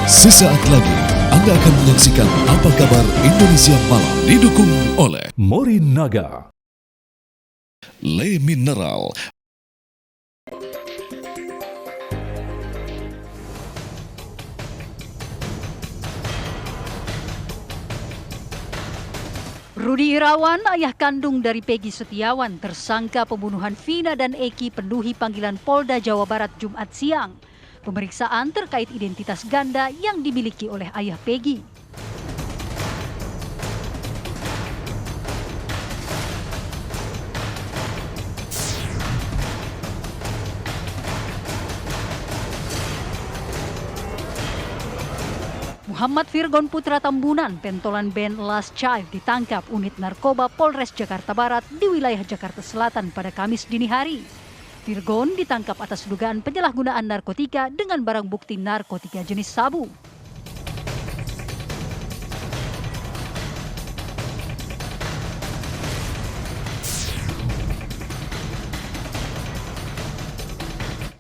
Sesaat lagi Anda akan menyaksikan Apa Kabar Indonesia Malam, didukung oleh Morinaga, Le Mineral. Rudi Irawan, ayah kandung dari Peggy Setiawan, tersangka pembunuhan Vina dan Eki penuhi panggilan Polda Jawa Barat Jumat siang. Pemeriksaan terkait identitas ganda yang dimiliki oleh ayah Peggy. Muhammad Virgon Putra Tambunan, pentolan band Last Child, ditangkap unit narkoba Polres Jakarta Barat di wilayah Jakarta Selatan pada Kamis dini hari. Virgon ditangkap atas dugaan penyalahgunaan narkotika dengan barang bukti narkotika jenis sabu.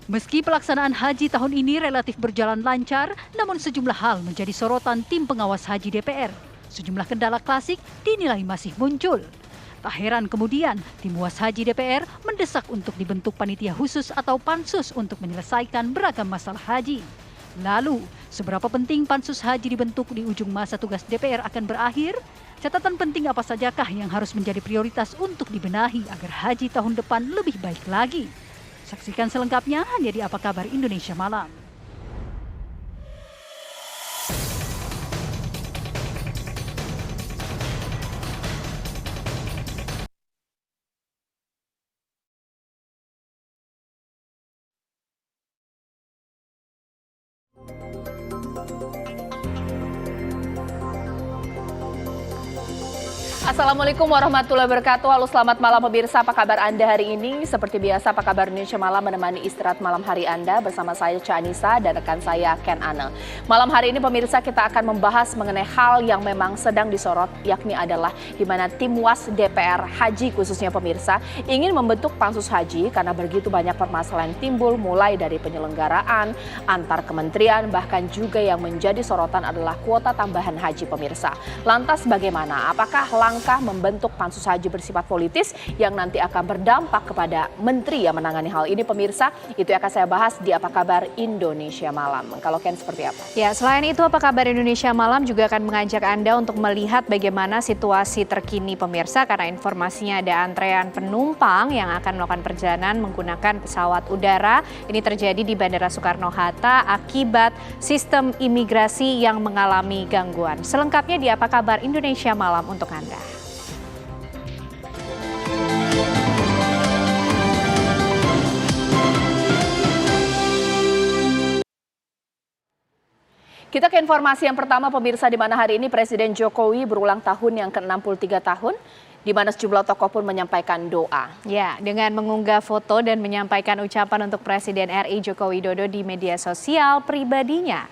Meski pelaksanaan haji tahun ini relatif berjalan lancar, namun sejumlah hal menjadi sorotan tim pengawas haji DPR. Sejumlah kendala klasik dinilai masih muncul. Tak heran kemudian, tim UAS Haji DPR mendesak untuk dibentuk panitia khusus atau pansus untuk menyelesaikan beragam masalah haji. Lalu, seberapa penting pansus haji dibentuk di ujung masa tugas DPR akan berakhir? Catatan penting apa sajakah yang harus menjadi prioritas untuk dibenahi agar haji tahun depan lebih baik lagi? Saksikan selengkapnya hanya di Apa Kabar Indonesia Malam. Assalamualaikum warahmatullahi wabarakatuh. Halo, selamat malam pemirsa. Apa kabar Anda hari ini? Seperti biasa, Apa Kabar Indonesia Malam menemani istirahat malam hari Anda bersama saya Ca Anissa dan rekan saya Ken Ane. Malam hari ini pemirsa, kita akan membahas mengenai hal yang memang sedang disorot, yakni adalah di mana tim UAS DPR Haji khususnya pemirsa ingin membentuk pansus haji karena begitu banyak permasalahan timbul, mulai dari penyelenggaraan antar kementerian, bahkan juga yang menjadi sorotan adalah kuota tambahan haji pemirsa. Lantas bagaimana? Apakah langkah membentuk pansus haji bersifat politis yang nanti akan berdampak kepada menteri yang menangani hal ini pemirsa? Itu akan saya bahas di Apa Kabar Indonesia Malam. Kalau Ken seperti apa? Ya, selain itu Apa Kabar Indonesia Malam juga akan mengajak Anda untuk melihat bagaimana situasi terkini pemirsa, karena informasinya ada antrean penumpang yang akan melakukan perjalanan menggunakan pesawat udara. Ini terjadi di Bandara Soekarno-Hatta akibat sistem imigrasi yang mengalami gangguan. Selengkapnya di Apa Kabar Indonesia Malam untuk Anda. Kita ke informasi yang pertama pemirsa, di mana hari ini Presiden Jokowi berulang tahun yang ke-63 tahun, di mana sejumlah tokoh pun menyampaikan doa. Ya, dengan mengunggah foto dan menyampaikan ucapan untuk Presiden RI Joko Widodo di media sosial pribadinya.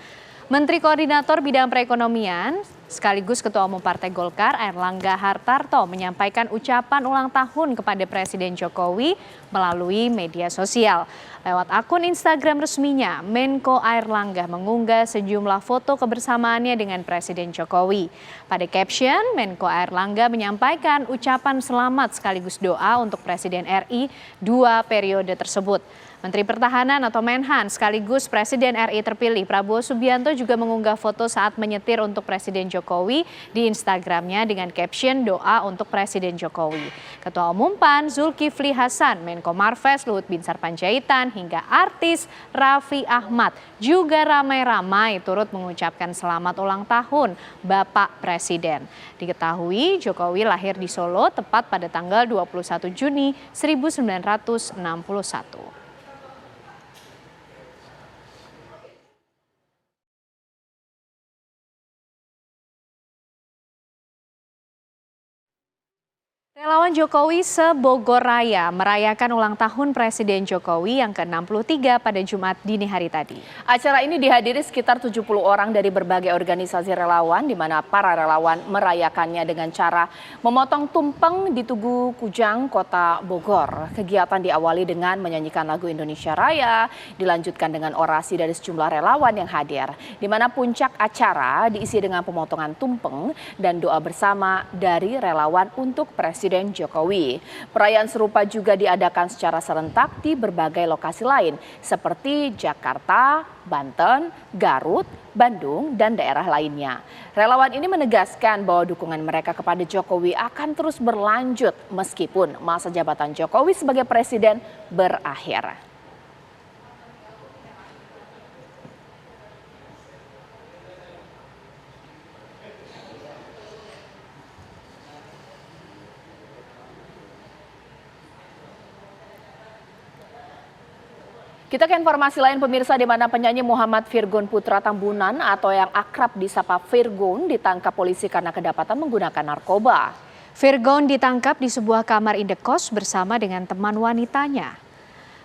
Menteri Koordinator Bidang Perekonomian sekaligus Ketua Umum Partai Golkar Airlangga Hartarto menyampaikan ucapan ulang tahun kepada Presiden Jokowi melalui media sosial. Lewat akun Instagram resminya, Menko Airlangga mengunggah sejumlah foto kebersamaannya dengan Presiden Jokowi. Pada caption, Menko Airlangga menyampaikan ucapan selamat sekaligus doa untuk Presiden RI 2 periode tersebut. Menteri Pertahanan atau Menhan sekaligus Presiden RI terpilih Prabowo Subianto juga mengunggah foto saat menyetir untuk Presiden Jokowi di Instagramnya dengan caption doa untuk Presiden Jokowi. Ketua Umum PAN Zulkifli Hasan, Menko Marves Luhut Binsar Panjaitan hingga artis Raffi Ahmad juga ramai-ramai turut mengucapkan selamat ulang tahun Bapak Presiden. Diketahui Jokowi lahir di Solo tepat pada tanggal 21 Juni 1961. Relawan Jokowi se-Bogor Raya merayakan ulang tahun Presiden Jokowi yang ke-63 pada Jumat dini hari tadi. Acara ini dihadiri sekitar 70 orang dari berbagai organisasi relawan, di mana para relawan merayakannya dengan cara memotong tumpeng di Tugu Kujang, Kota Bogor. Kegiatan diawali dengan menyanyikan lagu Indonesia Raya, dilanjutkan dengan orasi dari sejumlah relawan yang hadir, di mana puncak acara diisi dengan pemotongan tumpeng dan doa bersama dari relawan untuk Presiden Jokowi. Perayaan serupa juga diadakan secara serentak di berbagai lokasi lain seperti Jakarta, Banten, Garut, Bandung, dan daerah lainnya. Relawan ini menegaskan bahwa dukungan mereka kepada Jokowi akan terus berlanjut meskipun masa jabatan Jokowi sebagai presiden berakhir. Kita ke informasi lain pemirsa, di mana penyanyi Muhammad Virgon Putra Tambunan atau yang akrab disapa Virgon ditangkap polisi karena kedapatan menggunakan narkoba. Virgon ditangkap di sebuah kamar indekos bersama dengan teman wanitanya.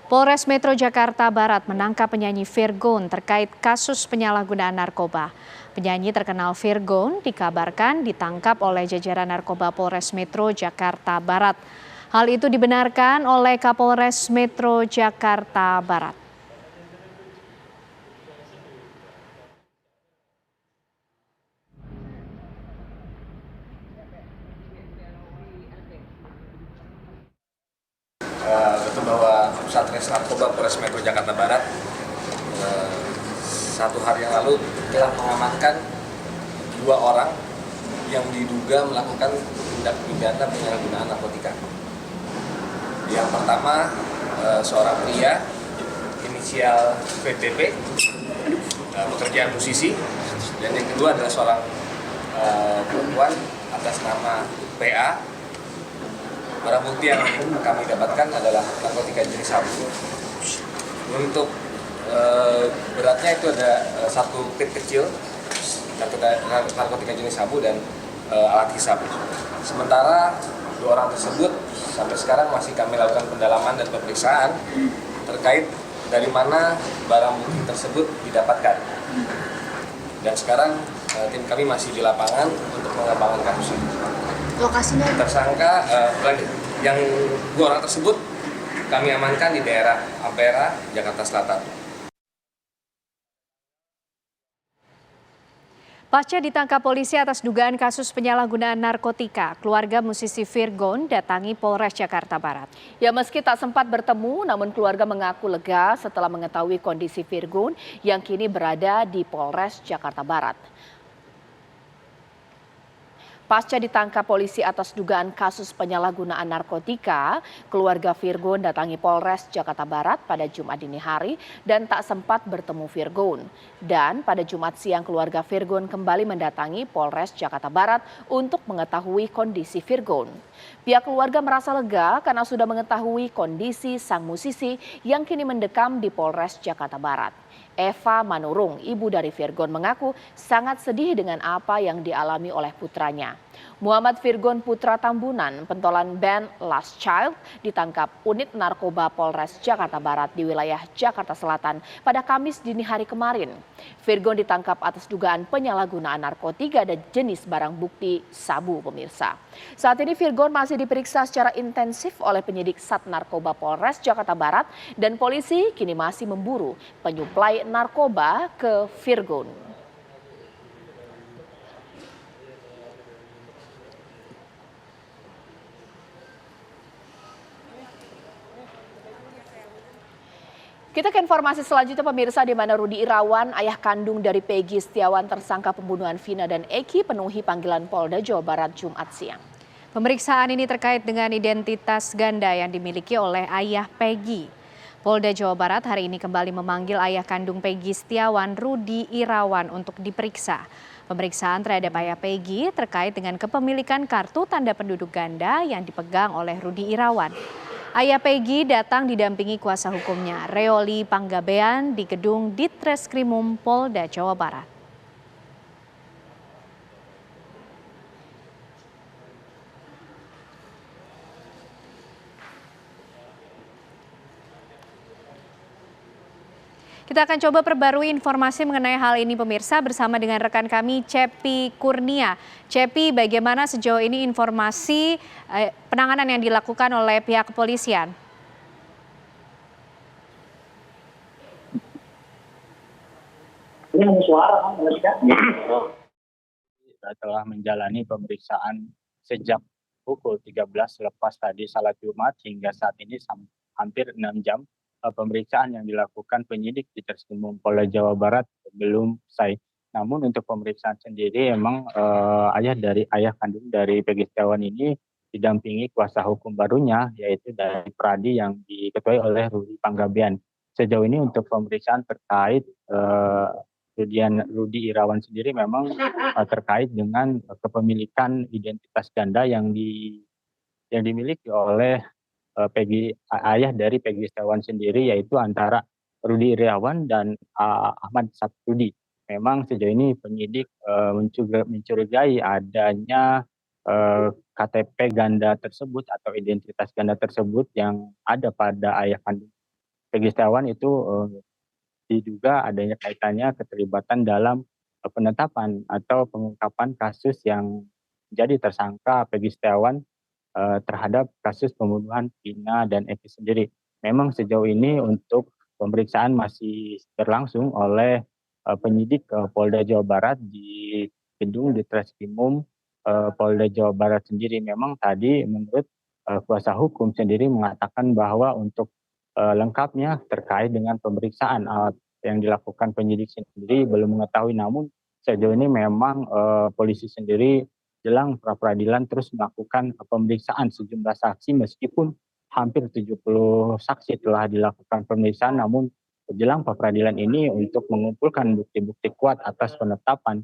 Polres Metro Jakarta Barat menangkap penyanyi Virgon terkait kasus penyalahgunaan narkoba. Penyanyi terkenal Virgon dikabarkan ditangkap oleh jajaran narkoba Polres Metro Jakarta Barat. Hal itu dibenarkan oleh Kapolres Metro Jakarta Barat. Betul bahwa Satres Narkoba Polres Metro Jakarta Barat satu hari yang lalu telah mengamankan 2 orang yang diduga melakukan tindak pidana penyalahgunaan narkotika. Yang pertama seorang pria inisial VTP, pekerjaan musisi, dan yang kedua adalah seorang perempuan atas nama PA. Barang bukti yang kami dapatkan adalah narkotika jenis sabu. Untuk beratnya itu ada 1 pit kecil narkotika jenis sabu dan alat hisap. Sementara 2 orang tersebut sampai sekarang masih kami lakukan pendalaman dan pemeriksaan terkait dari mana barang bukti tersebut didapatkan. Dan sekarang tim kami masih di lapangan untuk mengembangkan kasus ini. Lokasinya Tersangka yang 2 orang tersebut kami amankan di daerah Ampera, Jakarta Selatan. Pasca ditangkap polisi atas dugaan kasus penyalahgunaan narkotika, keluarga musisi Virgon datangi Polres Jakarta Barat. Ya, meski tak sempat bertemu, namun keluarga mengaku lega setelah mengetahui kondisi Virgon yang kini berada di Polres Jakarta Barat. Pasca ditangkap polisi atas dugaan kasus penyalahgunaan narkotika, keluarga Virgon datangi Polres Jakarta Barat pada Jumat dini hari dan tak sempat bertemu Virgon. Dan pada Jumat siang keluarga Virgon kembali mendatangi Polres Jakarta Barat untuk mengetahui kondisi Virgon. Pihak keluarga merasa lega karena sudah mengetahui kondisi sang musisi yang kini mendekam di Polres Jakarta Barat. Eva Manurung, ibu dari Virgon, mengaku sangat sedih dengan apa yang dialami oleh putranya. Muhammad Virgon Putra Tambunan, pentolan band Last Child, ditangkap unit narkoba Polres Jakarta Barat di wilayah Jakarta Selatan pada Kamis dini hari kemarin. Virgon ditangkap atas dugaan penyalahgunaan narkotika dan jenis barang bukti sabu, pemirsa. Saat ini Virgon masih diperiksa secara intensif oleh penyidik Sat Narkoba Polres Jakarta Barat dan polisi kini masih memburu penyuplai narkoba ke Virgon. Kita ke informasi selanjutnya pemirsa, di mana Rudi Irawan, ayah kandung dari Peggy Setiawan tersangka pembunuhan Vina dan Eki, penuhi panggilan Polda Jawa Barat Jumat siang. Pemeriksaan ini terkait dengan identitas ganda yang dimiliki oleh ayah Peggy. Polda Jawa Barat hari ini kembali memanggil ayah kandung Peggy Setiawan, Rudi Irawan, untuk diperiksa. Pemeriksaan terhadap ayah Peggy terkait dengan kepemilikan kartu tanda penduduk ganda yang dipegang oleh Rudi Irawan. Ayah Peggy datang didampingi kuasa hukumnya, Reoli Panggabean, di gedung Ditreskrimum Polda Jawa Barat. Kita akan coba perbarui informasi mengenai hal ini pemirsa bersama dengan rekan kami Cepi Kurnia. Cepi, bagaimana sejauh ini informasi penanganan yang dilakukan oleh pihak kepolisian? Telah menjalani pemeriksaan sejak pukul 13 lepas tadi salat Jumat hingga saat ini hampir 6 jam. Pemeriksaan yang dilakukan penyidik di Treskrimum Polda Jawa Barat belum selesai. Namun untuk pemeriksaan sendiri memang ayah kandung dari Peggy Setiawan ini didampingi kuasa hukum barunya yaitu dari Pradi yang diketuai oleh Rudi Panggabean. Sejauh ini untuk pemeriksaan terkait Rudi Irawan sendiri memang terkait dengan kepemilikan identitas ganda yang dimiliki oleh ayah dari Peggy Setiawan sendiri, yaitu antara Rudi Irawan dan Ahmad Saprudi. Memang sejauh ini penyidik mencurigai adanya KTP ganda tersebut atau identitas ganda tersebut yang ada pada ayah kandung Peggy Setiawan itu diduga adanya kaitannya keterlibatan dalam penetapan atau pengungkapan kasus yang jadi tersangka Peggy Setiawan terhadap kasus pembunuhan Vina dan Eki sendiri. Memang sejauh ini untuk pemeriksaan masih berlangsung oleh penyidik Polda Jawa Barat di gedung di Treskrimum Polda Jawa Barat sendiri. Memang tadi menurut kuasa hukum sendiri mengatakan bahwa untuk lengkapnya terkait dengan pemeriksaan yang dilakukan penyidik sendiri belum mengetahui. Namun sejauh ini memang polisi sendiri jelang pra peradilan terus melakukan pemeriksaan sejumlah saksi meskipun hampir 70 saksi telah dilakukan pemeriksaan, namun jelang pra peradilan ini untuk mengumpulkan bukti-bukti kuat atas penetapan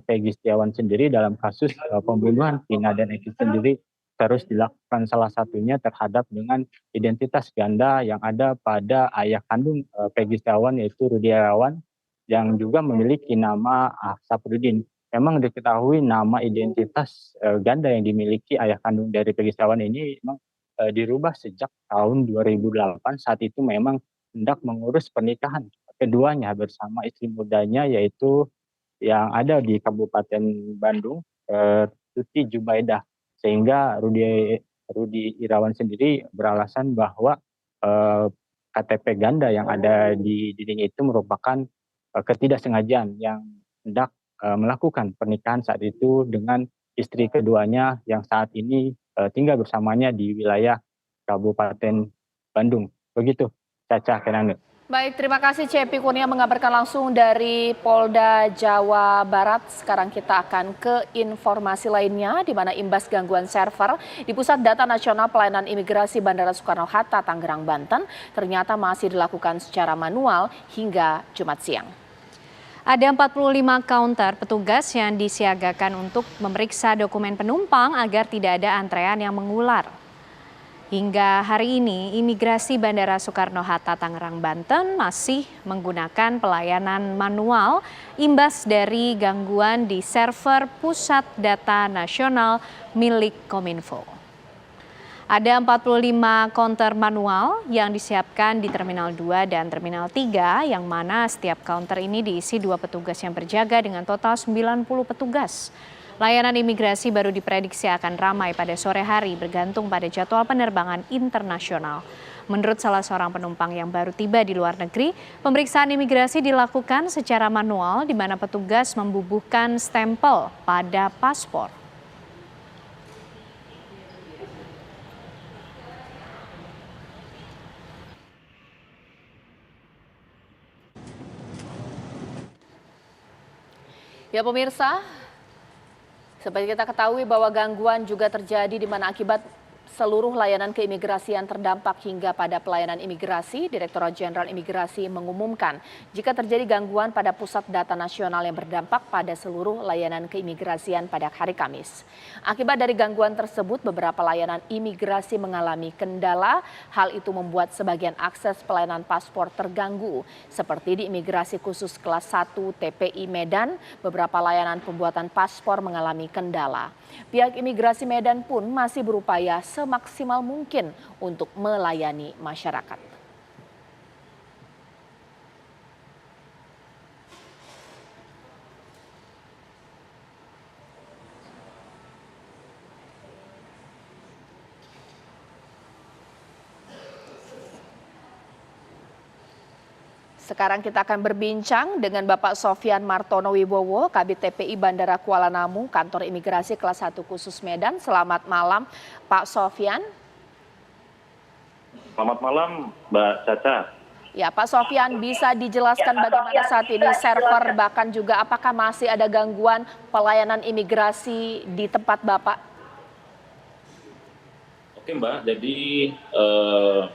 Peggy Setiawan sendiri dalam kasus pembunuhan Vina dan Eki sendiri terus dilakukan, salah satunya terhadap dengan identitas ganda yang ada pada ayah kandung Peggy Setiawan yaitu Rudi Irawan yang juga memiliki nama Saprudin. Memang diketahui nama identitas ganda yang dimiliki ayah kandung dari Peggy Setiawan ini memang dirubah sejak tahun 2008. Saat itu memang hendak mengurus pernikahan keduanya bersama istri mudanya yaitu yang ada di Kabupaten Bandung, Tuti Jubaidah. Sehingga Rudi Irawan sendiri beralasan bahwa KTP ganda yang ada di dinding itu merupakan ketidaksengajaan yang hendak melakukan pernikahan saat itu dengan istri keduanya yang saat ini tinggal bersamanya di wilayah Kabupaten Bandung. Begitu, Caca Kenane. Baik, terima kasih Cepi Kurnia mengabarkan langsung dari Polda Jawa Barat. Sekarang kita akan ke informasi lainnya, di mana imbas gangguan server di Pusat Data Nasional Pelayanan Imigrasi Bandara Soekarno-Hatta, Tangerang, Banten, ternyata masih dilakukan secara manual hingga Jumat siang. Ada 45 counter petugas yang disiagakan untuk memeriksa dokumen penumpang agar tidak ada antrean yang mengular. Hingga hari ini, imigrasi Bandara Soekarno-Hatta Tangerang, Banten masih menggunakan pelayanan manual imbas dari gangguan di server Pusat Data Nasional milik Kominfo. Ada 45 counter manual yang disiapkan di Terminal 2 dan Terminal 3, yang mana setiap counter ini diisi 2 petugas yang berjaga dengan total 90 petugas. Layanan imigrasi baru diprediksi akan ramai pada sore hari bergantung pada jadwal penerbangan internasional. Menurut salah seorang penumpang yang baru tiba di luar negeri, pemeriksaan imigrasi dilakukan secara manual di mana petugas membubuhkan stempel pada paspor. Ya pemirsa, seperti kita ketahui bahwa gangguan juga terjadi di mana akibat seluruh layanan keimigrasian terdampak hingga pada pelayanan imigrasi. Direktorat Jenderal Imigrasi mengumumkan jika terjadi gangguan pada Pusat Data Nasional yang berdampak pada seluruh layanan keimigrasian pada hari Kamis. Akibat dari gangguan tersebut, beberapa layanan imigrasi mengalami kendala. Hal itu membuat sebagian akses pelayanan paspor terganggu, seperti di imigrasi khusus kelas 1 TPI Medan, beberapa layanan pembuatan paspor mengalami kendala. Pihak imigrasi Medan pun masih berupaya semaksimal mungkin untuk melayani masyarakat. Sekarang kita akan berbincang dengan Bapak Sofyan Martono Wibowo, Kabid TPI Bandara Kuala Namu, Kantor Imigrasi Kelas 1 Khusus Medan. Selamat malam, Pak Sofyan. Selamat malam, Mbak Caca. Ya, Pak Sofyan, bisa dijelaskan bagaimana saat ini server, bahkan juga apakah masih ada gangguan pelayanan imigrasi di tempat Bapak? Oke Mbak, jadi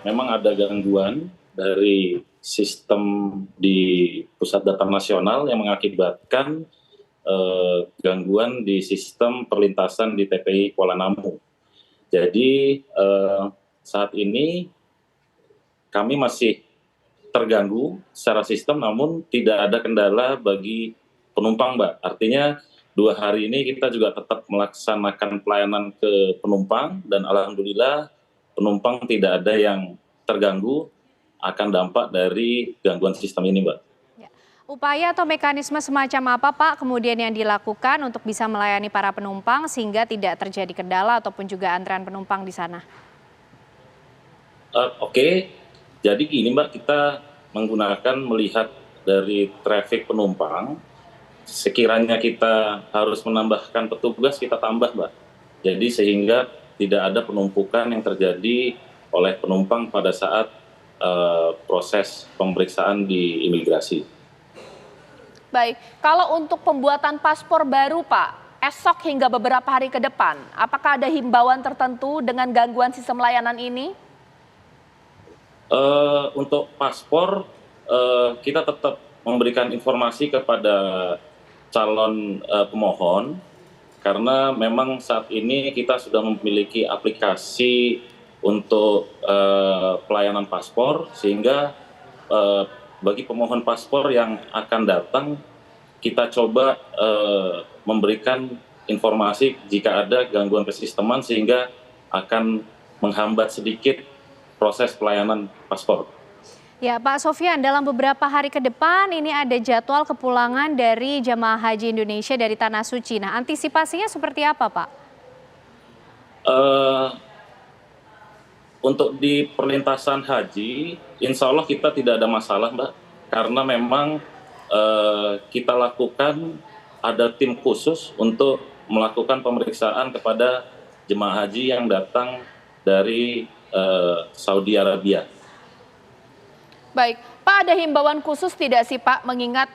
memang ada gangguan dari sistem di Pusat Data Nasional yang mengakibatkan gangguan di sistem perlintasan di TPI Kuala Namu. Jadi saat ini kami masih terganggu secara sistem, namun tidak ada kendala bagi penumpang, Mbak. Artinya 2 hari ini kita juga tetap melaksanakan pelayanan ke penumpang dan alhamdulillah penumpang tidak ada yang terganggu akan dampak dari gangguan sistem ini, Mbak. Ya. Upaya atau mekanisme semacam apa, Pak, kemudian yang dilakukan untuk bisa melayani para penumpang sehingga tidak terjadi kendala ataupun juga antrean penumpang di sana? Oke, jadi gini Mbak, kita melihat dari traffic penumpang, sekiranya kita harus menambahkan petugas, kita tambah Mbak. Jadi sehingga tidak ada penumpukan yang terjadi oleh penumpang pada saat proses pemeriksaan di imigrasi. Baik, kalau untuk pembuatan paspor baru Pak, esok hingga beberapa hari ke depan, apakah ada himbauan tertentu dengan gangguan sistem layanan ini? Untuk paspor, kita tetap memberikan informasi kepada calon pemohon, karena memang saat ini kita sudah memiliki aplikasi untuk pelayanan paspor, sehingga bagi pemohon paspor yang akan datang, kita coba memberikan informasi jika ada gangguan kesisteman sehingga akan menghambat sedikit proses pelayanan paspor. Ya, Pak Sofyan, dalam beberapa hari ke depan ini ada jadwal kepulangan dari jemaah haji Indonesia dari Tanah Suci. Nah, antisipasinya seperti apa, Pak? Untuk di perlintasan haji, insya Allah kita tidak ada masalah, Mbak. Karena memang kita lakukan, ada tim khusus untuk melakukan pemeriksaan kepada jemaah haji yang datang dari Saudi Arabia. Baik, Pak, ada himbauan khusus tidak sih Pak, mengingat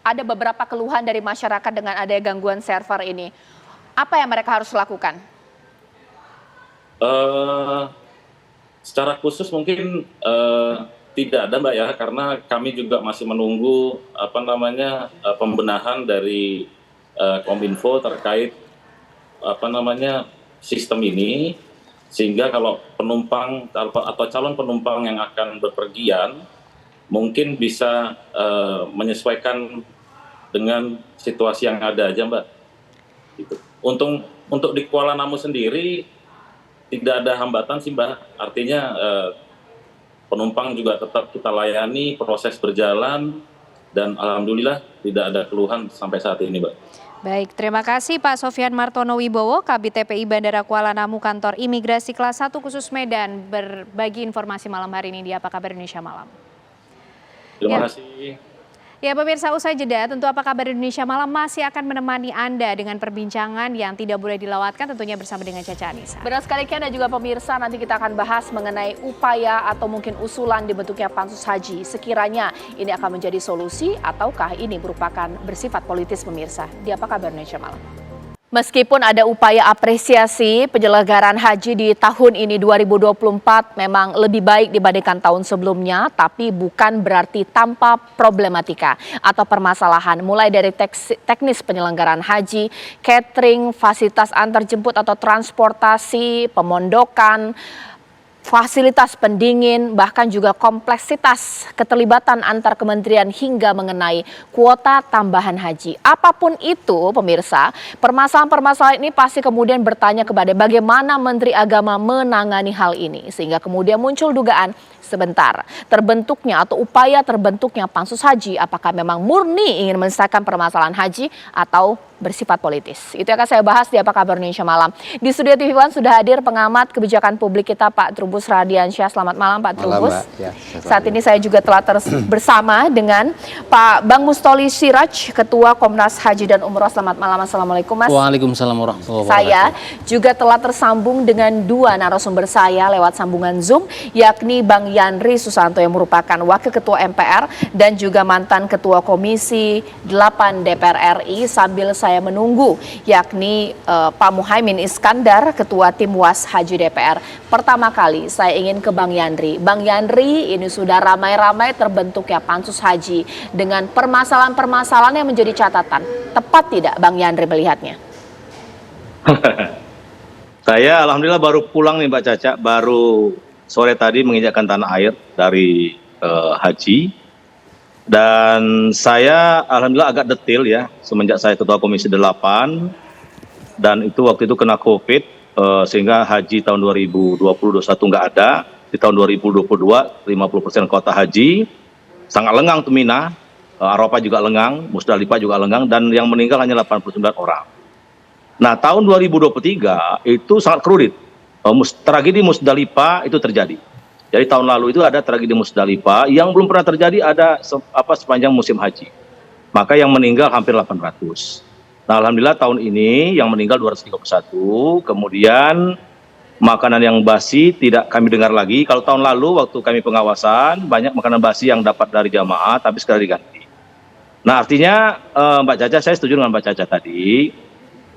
ada beberapa keluhan dari masyarakat dengan adanya gangguan server ini. Apa yang mereka harus lakukan? Secara khusus mungkin tidak ada Mbak ya, karena kami juga masih menunggu pembenahan dari Kominfo terkait sistem ini, sehingga kalau penumpang atau calon penumpang yang akan berpergian mungkin bisa menyesuaikan dengan situasi yang ada aja Mbak. Gitu. Untuk di Kuala Namu sendiri tidak ada hambatan sih Mbak, artinya penumpang juga tetap kita layani, proses berjalan, dan alhamdulillah tidak ada keluhan sampai saat ini Mbak. Baik, terima kasih Pak Sofyan Martono Wibowo, Kabid TPI Bandara Kuala Namu, Kantor Imigrasi Kelas 1 Khusus Medan, berbagi informasi malam hari ini di Apa Kabar Indonesia Malam. Terima kasih. Ya pemirsa, usai jeda, tentu Apa Kabar Indonesia Malam masih akan menemani Anda dengan perbincangan yang tidak boleh dilewatkan, tentunya bersama dengan Caca Anissa. Benar sekali Ken dan juga pemirsa, nanti kita akan bahas mengenai upaya atau mungkin usulan dibentuknya Pansus Haji. Sekiranya ini akan menjadi solusi ataukah ini merupakan bersifat politis pemirsa di Apa Kabar Indonesia Malam. Meskipun ada upaya apresiasi penyelenggaraan haji di tahun ini 2024 memang lebih baik dibandingkan tahun sebelumnya, tapi bukan berarti tanpa problematika atau permasalahan, mulai dari teknis penyelenggaraan haji, catering, fasilitas antarjemput atau transportasi, pemondokan, fasilitas pendingin, bahkan juga kompleksitas keterlibatan antar kementerian hingga mengenai kuota tambahan haji. Apapun itu pemirsa, permasalahan-permasalahan ini pasti kemudian bertanya kepada bagaimana Menteri Agama menangani hal ini. Sehingga kemudian muncul dugaan sebentar. Terbentuknya atau upaya terbentuknya Pansus Haji, apakah memang murni ingin menyelesaikan permasalahan haji atau bersifat politis? Itu akan saya bahas di Apa Kabar Indonesia Malam. Di studio TV One sudah hadir pengamat kebijakan publik kita Pak Trubus Radiansyah. Selamat malam Pak Trubus. Saat ini saya juga telah bersama dengan Pak Bang Mustoli Siraj, Ketua Komnas Haji dan Umroh. Selamat malam. Assalamualaikum Mas. Waalaikumsalam warahmatullahi wabarakatuh. Saya juga telah tersambung dengan dua narasumber saya lewat sambungan Zoom, yakni Bang Yandri Susanto yang merupakan Wakil Ketua MPR dan juga mantan Ketua Komisi 8 DPR RI, sambil saya menunggu yakni Pak Muhaimin Iskandar, Ketua Tim Was Haji DPR. Pertama kali saya ingin ke Bang Yandri. Bang Yandri, ini sudah ramai-ramai terbentuknya Pansus Haji dengan permasalahan-permasalahan yang menjadi catatan. Tepat tidak Bang Yandri melihatnya? Saya alhamdulillah baru pulang nih Mbak Caca, baru sore tadi menginjakkan tanah air dari haji. Dan saya alhamdulillah agak detail ya, semenjak saya Ketua Komisi 8 dan itu waktu itu kena COVID, sehingga haji tahun 2020-2021 nggak ada. Di tahun 2022 50% kota haji, sangat lengang tuh Mina, Arafah juga lengang, Musdalifah juga lengang, dan yang meninggal hanya 89 orang. Nah tahun 2023 itu sangat kredit, tragedi Musdalifah itu terjadi. Jadi tahun lalu itu ada tragedi Musdalifah yang belum pernah terjadi ada sepanjang musim haji. Maka yang meninggal hampir 800. Nah alhamdulillah tahun ini yang meninggal 231, kemudian makanan yang basi tidak kami dengar lagi. Kalau tahun lalu waktu kami pengawasan banyak makanan basi yang dapat dari jamaah tapi sekarang diganti. Nah artinya Mbak Caca, saya setuju dengan Mbak Caca tadi.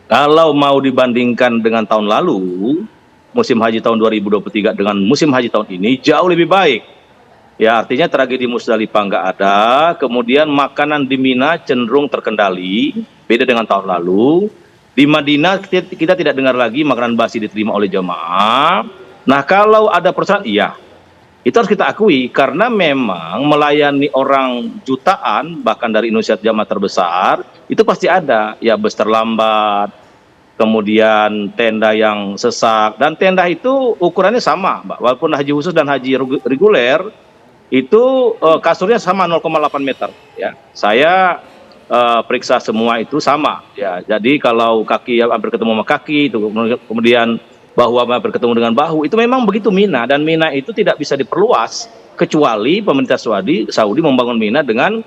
Kalau mau dibandingkan dengan tahun lalu, musim haji tahun 2023 dengan musim haji tahun ini jauh lebih baik. Ya artinya tragedi Musdalifah nggak ada, kemudian makanan di Mina cenderung terkendali, beda dengan tahun lalu. Di Madinah kita tidak dengar lagi makanan basi diterima oleh jamaah. Nah kalau ada persoalan, iya, itu harus kita akui karena memang melayani orang jutaan bahkan dari Indonesia jamaah terbesar itu pasti ada ya, bus terlambat, kemudian tenda yang sesak, dan tenda itu ukurannya sama Mbak, walaupun haji khusus dan haji reguler itu kasurnya sama 0,8 meter ya. Saya periksa semua itu sama ya. Jadi kalau kaki hampir ketemu sama kaki itu, kemudian bahu hampir ketemu dengan bahu, itu memang begitu Mina, dan Mina itu tidak bisa diperluas kecuali pemerintah Saudi membangun Mina dengan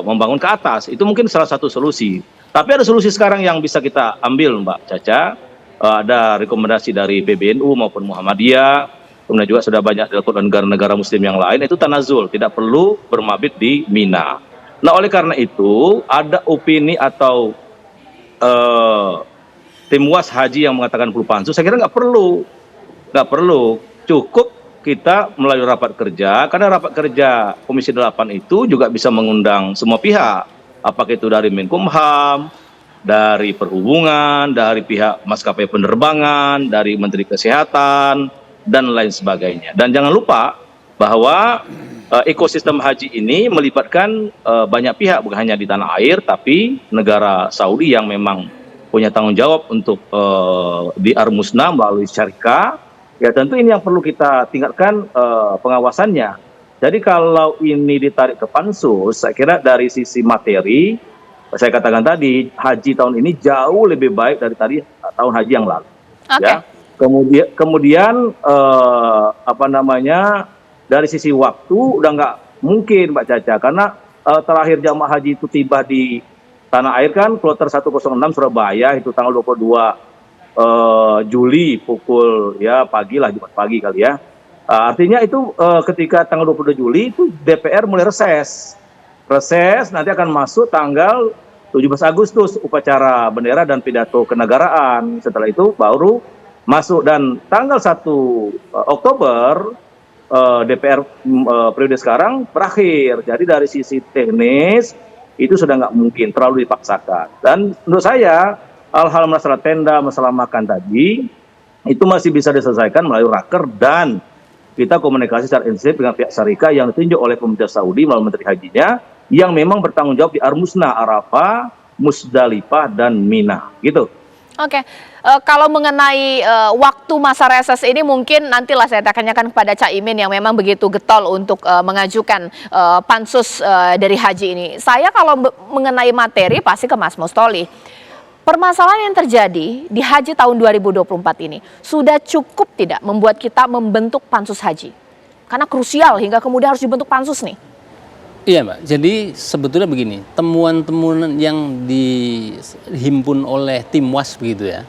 membangun ke atas. Itu mungkin salah satu solusi. Tapi ada solusi sekarang yang bisa kita ambil Mbak Caca, ada rekomendasi dari PBNU maupun Muhammadiyah, kemudian juga sudah banyak dilakukan negara-negara muslim yang lain, itu tanazul, tidak perlu bermabit di Mina. Nah oleh karena itu ada opini atau tim was haji yang mengatakan perlu pansus, saya kira nggak perlu, cukup kita melalui rapat kerja, karena rapat kerja Komisi 8 itu juga bisa mengundang semua pihak. Apakah itu dari Menkumham, dari Perhubungan, dari pihak maskapai penerbangan, dari Menteri Kesehatan, dan lain sebagainya. Dan jangan lupa bahwa ekosistem haji ini melibatkan banyak pihak, bukan hanya di tanah air, tapi negara Saudi yang memang punya tanggung jawab untuk di Armusna melalui syarikat. Ya tentu ini yang perlu kita tingkatkan pengawasannya. Jadi kalau ini ditarik ke pansus, saya kira dari sisi materi, saya katakan tadi, haji tahun ini jauh lebih baik dari tadi tahun haji yang lalu. Okay. Ya. Kemudian dari sisi waktu udah nggak mungkin Mbak Caca, karena terakhir jamaah haji itu tiba di tanah air kan kloter 106 Surabaya itu tanggal 22 Juli pukul ya pagi lah, Jumat pagi kali ya. Artinya itu ketika tanggal 22 Juli itu DPR mulai reses nanti akan masuk tanggal 17 Agustus upacara bendera dan pidato kenegaraan. Setelah itu baru masuk, dan tanggal 1 Oktober DPR periode sekarang berakhir. Jadi dari sisi teknis itu sudah nggak mungkin, terlalu dipaksakan. Dan menurut saya hal-hal masalah tenda, masalah makan tadi itu masih bisa diselesaikan melalui raker, dan kita komunikasi secara intensif dengan pihak syarikat yang ditunjuk oleh pemerintah Saudi melalui Menteri Hajinya yang memang bertanggung jawab di Armusna, Arafah, Musdalifah, dan Mina gitu. Oke, kalau mengenai waktu masa reses ini mungkin nantilah saya tanyakan kepada Cak Imin yang memang begitu getol untuk mengajukan pansus dari haji ini. Saya kalau mengenai materi pasti ke Mas Mustoli. Permasalahan yang terjadi di haji tahun 2024 ini sudah cukup tidak membuat kita membentuk pansus haji? Karena krusial hingga kemudian harus dibentuk pansus nih. Iya Mbak, jadi sebetulnya begini, temuan-temuan yang dihimpun oleh tim WAS begitu ya,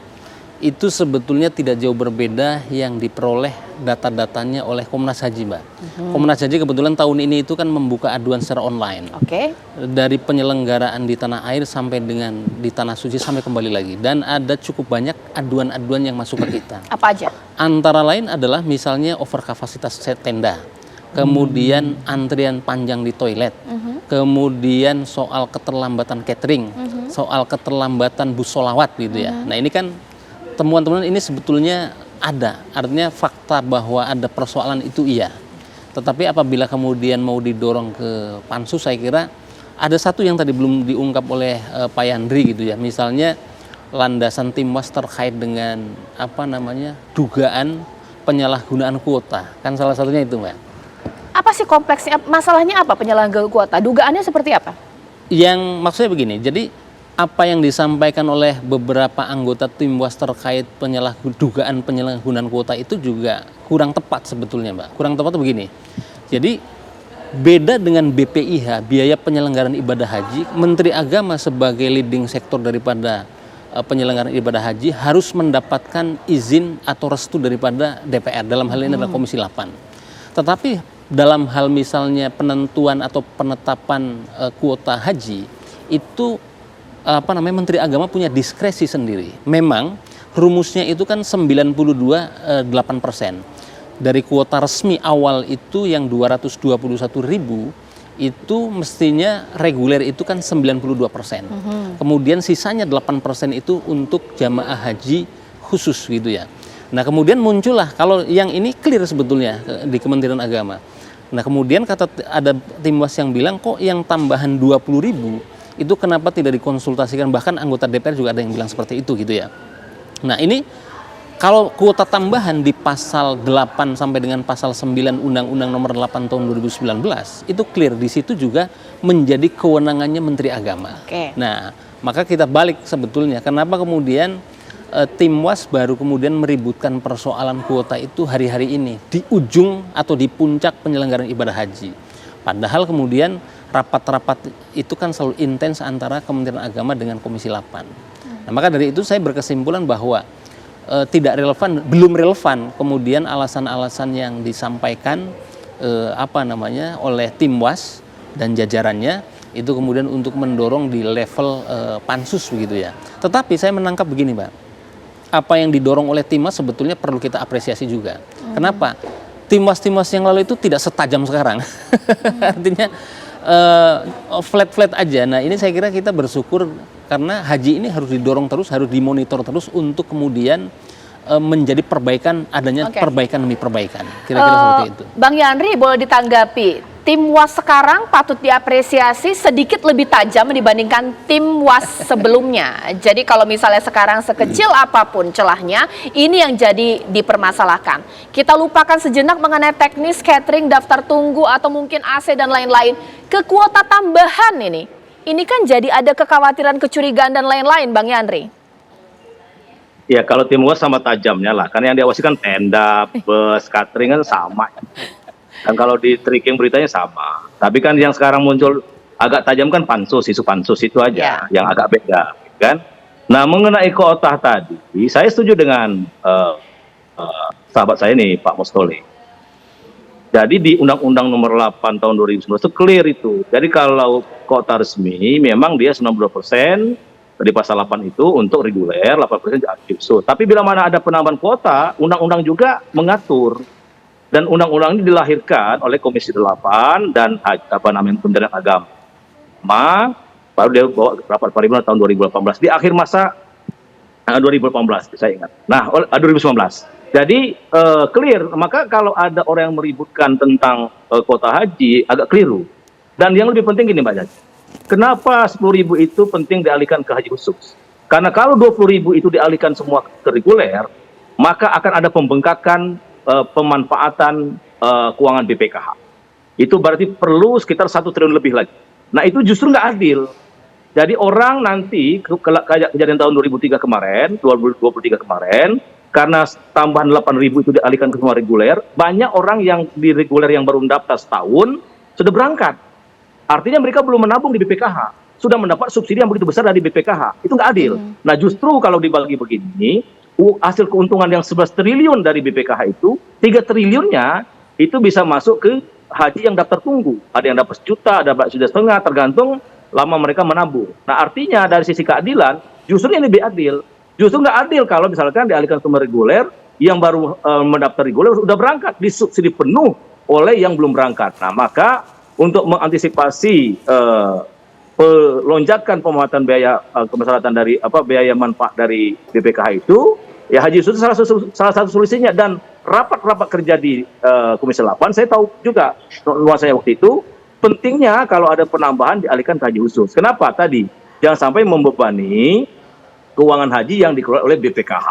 itu sebetulnya tidak jauh berbeda yang diperoleh data-datanya oleh Komnas Haji Mbak. Komnas Haji kebetulan tahun ini itu kan membuka aduan secara online. Oke. Dari penyelenggaraan di tanah air sampai dengan di tanah suci sampai kembali lagi. Dan ada cukup banyak aduan-aduan yang masuk ke kita. Apa aja? Antara lain adalah misalnya overkapasitas tenda. Kemudian antrian panjang di toilet, kemudian soal keterlambatan catering, soal keterlambatan bus solawat gitu ya. Nah ini kan temuan-temuan ini sebetulnya ada, artinya fakta bahwa ada persoalan itu iya. Tetapi apabila kemudian mau didorong ke pansus, saya kira ada satu yang tadi belum diungkap oleh Pak Yandri gitu ya. Misalnya landasan tim WAS terkait dengan dugaan penyalahgunaan kuota, kan salah satunya itu Mbak. Apa sih kompleksnya? Masalahnya apa penyalahgunaan kuota? Dugaannya seperti apa? Yang maksudnya begini, jadi apa yang disampaikan oleh beberapa anggota tim WAS terkait dugaan penyalahgunaan kuota itu juga kurang tepat sebetulnya Mbak. Kurang tepat itu begini, jadi beda dengan BPIH, biaya penyelenggaraan ibadah haji, Menteri Agama sebagai leading sektor daripada penyelenggaraan ibadah haji harus mendapatkan izin atau restu daripada DPR, dalam hal ini adalah Komisi 8. Tetapi dalam hal misalnya penentuan atau penetapan kuota haji itu Menteri Agama punya diskresi sendiri. Memang rumusnya itu kan 92,8%. Dari kuota resmi awal itu yang 221.000 itu mestinya reguler itu kan 92%. Kemudian sisanya 8% itu untuk jamaah haji khusus gitu ya. Nah kemudian muncullah, kalau yang ini clear sebetulnya di Kementerian Agama. Nah kemudian ada tim WAS yang bilang kok yang tambahan 20.000 itu kenapa tidak dikonsultasikan, bahkan anggota DPR juga ada yang bilang seperti itu gitu ya. Nah ini kalau kuota tambahan di pasal 8 sampai dengan pasal 9 Undang-Undang Nomor 8 Tahun 2019 itu clear, di situ juga menjadi kewenangannya Menteri Agama. Oke. Nah maka kita balik sebetulnya kenapa kemudian tim WAS baru kemudian meributkan persoalan kuota itu hari-hari ini di ujung atau di puncak penyelenggaraan ibadah haji. Padahal kemudian rapat-rapat itu kan selalu intens antara Kementerian Agama dengan Komisi 8. Nah, maka dari itu saya berkesimpulan bahwa tidak relevan, belum relevan kemudian alasan-alasan yang disampaikan oleh tim WAS dan jajarannya itu kemudian untuk mendorong di level pansus begitu ya. Tetapi saya menangkap begini Mbak. Apa yang didorong oleh tim WAS sebetulnya perlu kita apresiasi juga. Kenapa? Tim WAS yang lalu itu tidak setajam sekarang. Artinya flat-flat aja. Nah ini saya kira kita bersyukur karena haji ini harus didorong terus, harus dimonitor terus untuk kemudian menjadi perbaikan, adanya perbaikan demi perbaikan. Kira-kira seperti itu. Bang Yandri boleh ditanggapi. Tim WAS sekarang patut diapresiasi sedikit lebih tajam dibandingkan tim WAS sebelumnya. Jadi kalau misalnya sekarang sekecil apapun celahnya, ini yang jadi dipermasalahkan. Kita lupakan sejenak mengenai teknis catering, daftar tunggu, atau mungkin AC dan lain-lain. Ke kuota tambahan ini kan jadi ada kekhawatiran, kecurigaan dan lain-lain Bang Yandri. Ya kalau tim WAS sama tajamnya lah, karena yang diawasi kan tenda, bus, catering kan sama. Dan kalau di tracking beritanya sama. Tapi kan yang sekarang muncul agak tajam kan pansus, isu pansus itu aja yang agak beda, kan? Nah mengenai kuota tadi, saya setuju dengan sahabat saya nih Pak Mustoli. Jadi di Undang-Undang Nomor 8 Tahun 2019 itu clear itu. Jadi kalau kuota resmi memang dia 92% di pasal 8 itu untuk reguler, 8% aktif. Tapi bila mana ada penambahan kuota, undang-undang juga mengatur. Dan undang-undang ini dilahirkan oleh Komisi 8 dan Kementerian Agama. Baru dia bawa rapat paripurna tahun 2018 di akhir masa 2018 saya ingat. Nah, 2019. Jadi clear. Maka kalau ada orang yang meributkan tentang kuota haji agak keliru. Dan yang lebih penting gini Mbak Jaji. Kenapa 10.000 itu penting dialihkan ke haji khusus? Karena kalau 20.000 itu dialihkan semua ke reguler, maka akan ada pembengkakan pemanfaatan keuangan BPKH. Itu berarti perlu sekitar 1 triliun lebih lagi. Nah itu justru nggak adil. Jadi orang nanti kayak kejadian tahun 2023 kemarin, karena tambahan 8.000 itu dialihkan ke semua reguler, banyak orang yang di reguler yang baru mendaftar setahun sudah berangkat. Artinya mereka belum menabung di BPKH, sudah mendapat subsidi yang begitu besar dari BPKH. Itu nggak adil. Nah justru kalau dibagi begini, hasil keuntungan yang 11 triliun dari BPKH itu, 3 triliunnya itu bisa masuk ke haji yang daftar tunggu. Ada yang dapat 1 juta, ada yang sudah setengah, tergantung lama mereka menabung. Nah artinya dari sisi keadilan, justru ini lebih adil. Justru nggak adil kalau misalkan dialihkan ke reguler, yang baru mendaftar reguler sudah berangkat, disubsidi penuh oleh yang belum berangkat. Nah maka untuk mengantisipasi pelonjakan pemuatan biaya kemaslahatan dari biaya manfaat dari BPKH itu, ya haji itu salah satu solusinya. Dan rapat-rapat kerja di Komisi 8, saya tahu juga nuansanya waktu itu, pentingnya kalau ada penambahan dialihkan ke haji khusus. Kenapa? Tadi jangan sampai membebani keuangan haji yang dikelola oleh BPKH.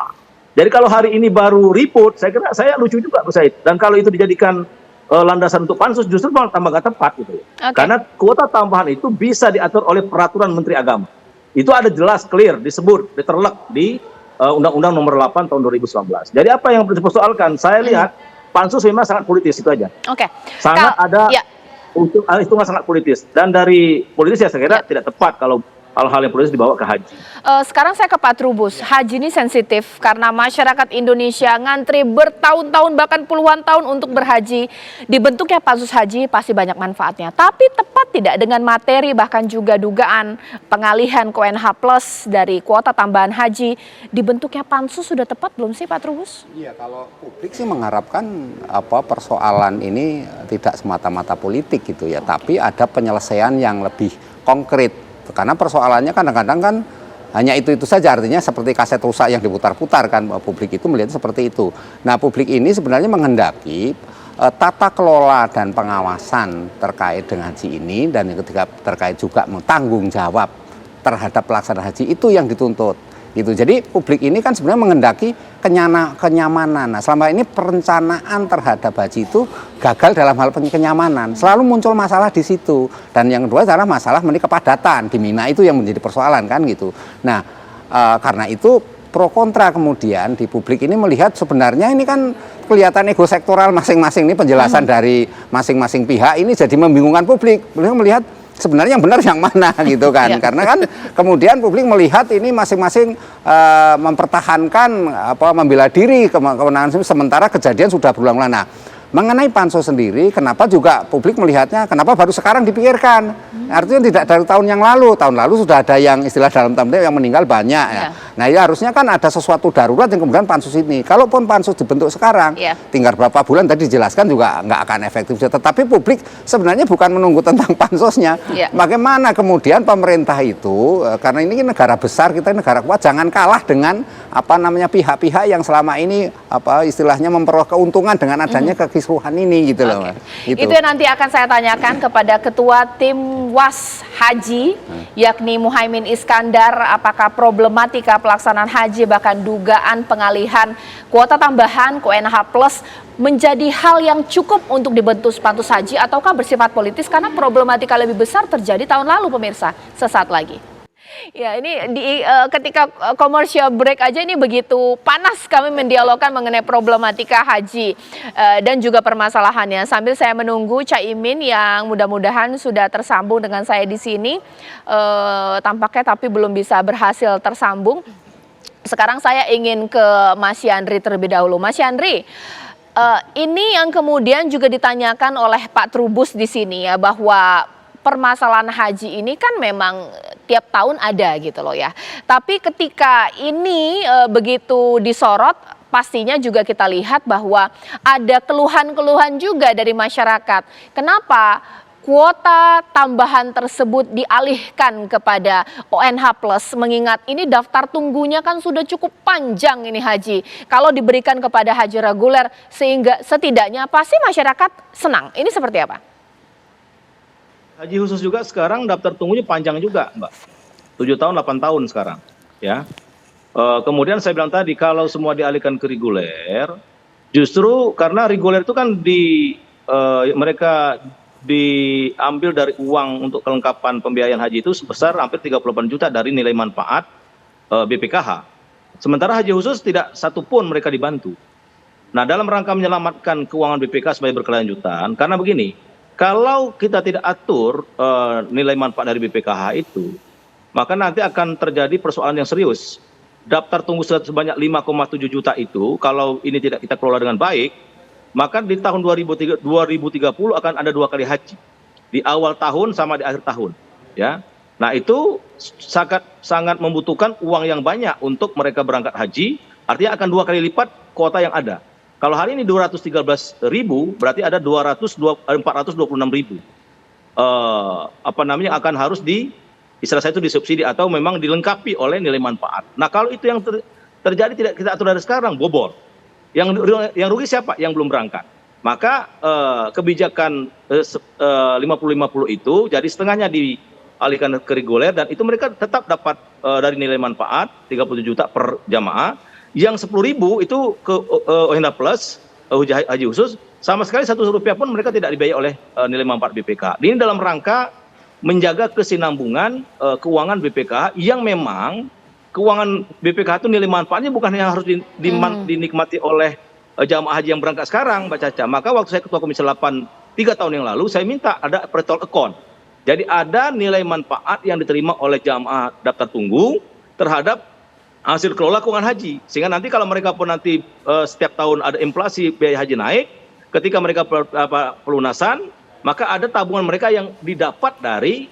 Jadi kalau hari ini baru report, saya kira saya lucu juga Bu Said. Dan kalau itu dijadikan landasan untuk pansus, justru malah tambah nggak tepat gitu. Karena kuota tambahan itu bisa diatur oleh peraturan Menteri Agama. Itu ada jelas, clear, disebut, diterlek di Undang-Undang Nomor 8 Tahun 2019. Jadi apa yang dipersoalkan? Saya lihat pansus memang sangat politis itu aja. Sangat ada hitungan sangat politis. Dan dari politis ya saya kira tidak tepat kalau hal-hal yang politis dibawa ke haji. Sekarang saya ke Pak Trubus. Haji ini sensitif karena masyarakat Indonesia ngantri bertahun-tahun bahkan puluhan tahun untuk berhaji. Dibentuknya pansus haji pasti banyak manfaatnya. Tapi tepat tidak dengan materi bahkan juga dugaan pengalihan ke ONH Plus dari kuota tambahan haji. Dibentuknya pansus sudah tepat belum sih Pak Trubus? Iya, kalau publik sih mengharapkan persoalan ini tidak semata-mata politik gitu ya, tapi ada penyelesaian yang lebih konkret. Karena persoalannya kadang-kadang kan hanya itu saja, artinya seperti kaset rusak yang diputar-putar kan, publik itu melihat seperti itu. Nah publik ini sebenarnya menghendaki tata kelola dan pengawasan terkait dengan haji ini, dan yang ketiga terkait juga tanggung jawab terhadap pelaksanaan haji itu yang dituntut. Gitu. Jadi publik ini kan sebenarnya menghendaki kenyamanan. Nah, selama ini perencanaan terhadap haji itu gagal dalam hal kenyamanan. Selalu muncul masalah di situ. Dan yang kedua adalah masalah kepadatan di Mina, itu yang menjadi persoalan kan gitu. Nah, karena itu pro kontra kemudian di publik ini melihat sebenarnya ini kan kelihatan ego sektoral masing-masing, ini penjelasan dari masing-masing pihak ini jadi membingungkan publik. Beliau melihat sebenarnya yang benar yang mana gitu kan. Karena kan kemudian publik melihat ini masing-masing mempertahankan membela diri kewenangan, sementara kejadian sudah berulang-ulang. Nah, mengenai pansus sendiri, kenapa juga publik melihatnya, kenapa baru sekarang dipikirkan? Artinya tidak dari tahun yang lalu. Tahun lalu sudah ada yang istilah dalam tanda yang meninggal banyak ya. Nah ya harusnya kan ada sesuatu darurat yang kemudian pansus ini. Kalaupun pansus dibentuk sekarang, tinggal berapa bulan tadi dijelaskan juga nggak akan efektif. Tetapi publik sebenarnya bukan menunggu tentang pansosnya. Bagaimana kemudian pemerintah itu, karena ini negara besar, kita negara kuat, jangan kalah dengan pihak-pihak yang selama ini istilahnya memperoleh keuntungan dengan adanya kekisruhan ini gitu loh. Gitu. Itu yang nanti akan saya tanyakan kepada Ketua Tim Was Haji, yakni Muhaimin Iskandar, apakah problematika pelaksanaan haji bahkan dugaan pengalihan kuota tambahan ke ONH Plus menjadi hal yang cukup untuk dibentuk pansus haji ataukah bersifat politis karena problematika lebih besar terjadi tahun lalu pemirsa. Sesaat lagi. Ya ini ketika commercial break aja ini begitu panas kami mendialogkan mengenai problematika haji dan juga permasalahannya. Sambil saya menunggu Caimin yang mudah-mudahan sudah tersambung dengan saya di sini, tampaknya tapi belum bisa berhasil tersambung. Sekarang saya ingin ke Mas Yandri terlebih dahulu. Mas Yandri, ini yang kemudian juga ditanyakan oleh Pak Trubus di sini ya, bahwa permasalahan haji ini kan memang tiap tahun ada gitu loh ya. Tapi ketika ini begitu disorot, pastinya juga kita lihat bahwa ada keluhan-keluhan juga dari masyarakat. Kenapa kuota tambahan tersebut dialihkan kepada ONH Plus, mengingat ini daftar tunggunya kan sudah cukup panjang ini haji. Kalau diberikan kepada haji reguler, sehingga setidaknya pasti masyarakat senang. Ini seperti apa? Haji khusus juga sekarang daftar tunggunya panjang juga, Mbak. 7 tahun, 8 tahun sekarang. ya. Kemudian saya bilang tadi kalau semua dialihkan ke reguler, justru karena reguler itu kan mereka diambil dari uang untuk kelengkapan pembiayaan haji itu sebesar hampir 38 juta dari nilai manfaat BPKH. Sementara haji khusus tidak satupun mereka dibantu. Nah, dalam rangka menyelamatkan keuangan BPK sebagai berkelanjutan, karena begini, kalau kita tidak atur nilai manfaat dari BPKH itu, maka nanti akan terjadi persoalan yang serius. Daftar tunggu sebanyak 5,7 juta itu, kalau ini tidak kita kelola dengan baik, maka di tahun 2030 akan ada 2 kali haji. Di awal tahun sama di akhir tahun. Ya. Nah, itu sangat membutuhkan uang yang banyak untuk mereka berangkat haji, artinya akan 2 kali lipat kuota yang ada. Kalau hari ini 213.000, berarti ada 426.000. Akan harus istilah saya itu disubsidi atau memang dilengkapi oleh nilai manfaat. Nah, kalau itu yang terjadi tidak kita atur dari sekarang, bobol. Yang rugi siapa? Yang belum berangkat. Maka kebijakan 50-50 itu jadi setengahnya dialihkan ke reguler dan itu mereka tetap dapat dari nilai manfaat 37 juta per jamaah. Yang 10.000 itu ke OHNA Plus, haji khusus, sama sekali 1 rupiah pun mereka tidak dibayar oleh nilai manfaat BPK. Ini dalam rangka menjaga kesinambungan keuangan BPK yang memang keuangan BPK itu nilai manfaatnya bukan hanya harus dinikmati oleh jamaah haji yang berangkat sekarang, Mbak Caca. Maka waktu saya Ketua Komisi 8 3 tahun yang lalu, saya minta ada pre-toll account. Jadi ada nilai manfaat yang diterima oleh jamaah daftar tunggu terhadap hasil kelola keuangan haji. Sehingga nanti kalau mereka pun nanti setiap tahun ada inflasi biaya haji naik, ketika mereka pelunasan, maka ada tabungan mereka yang didapat dari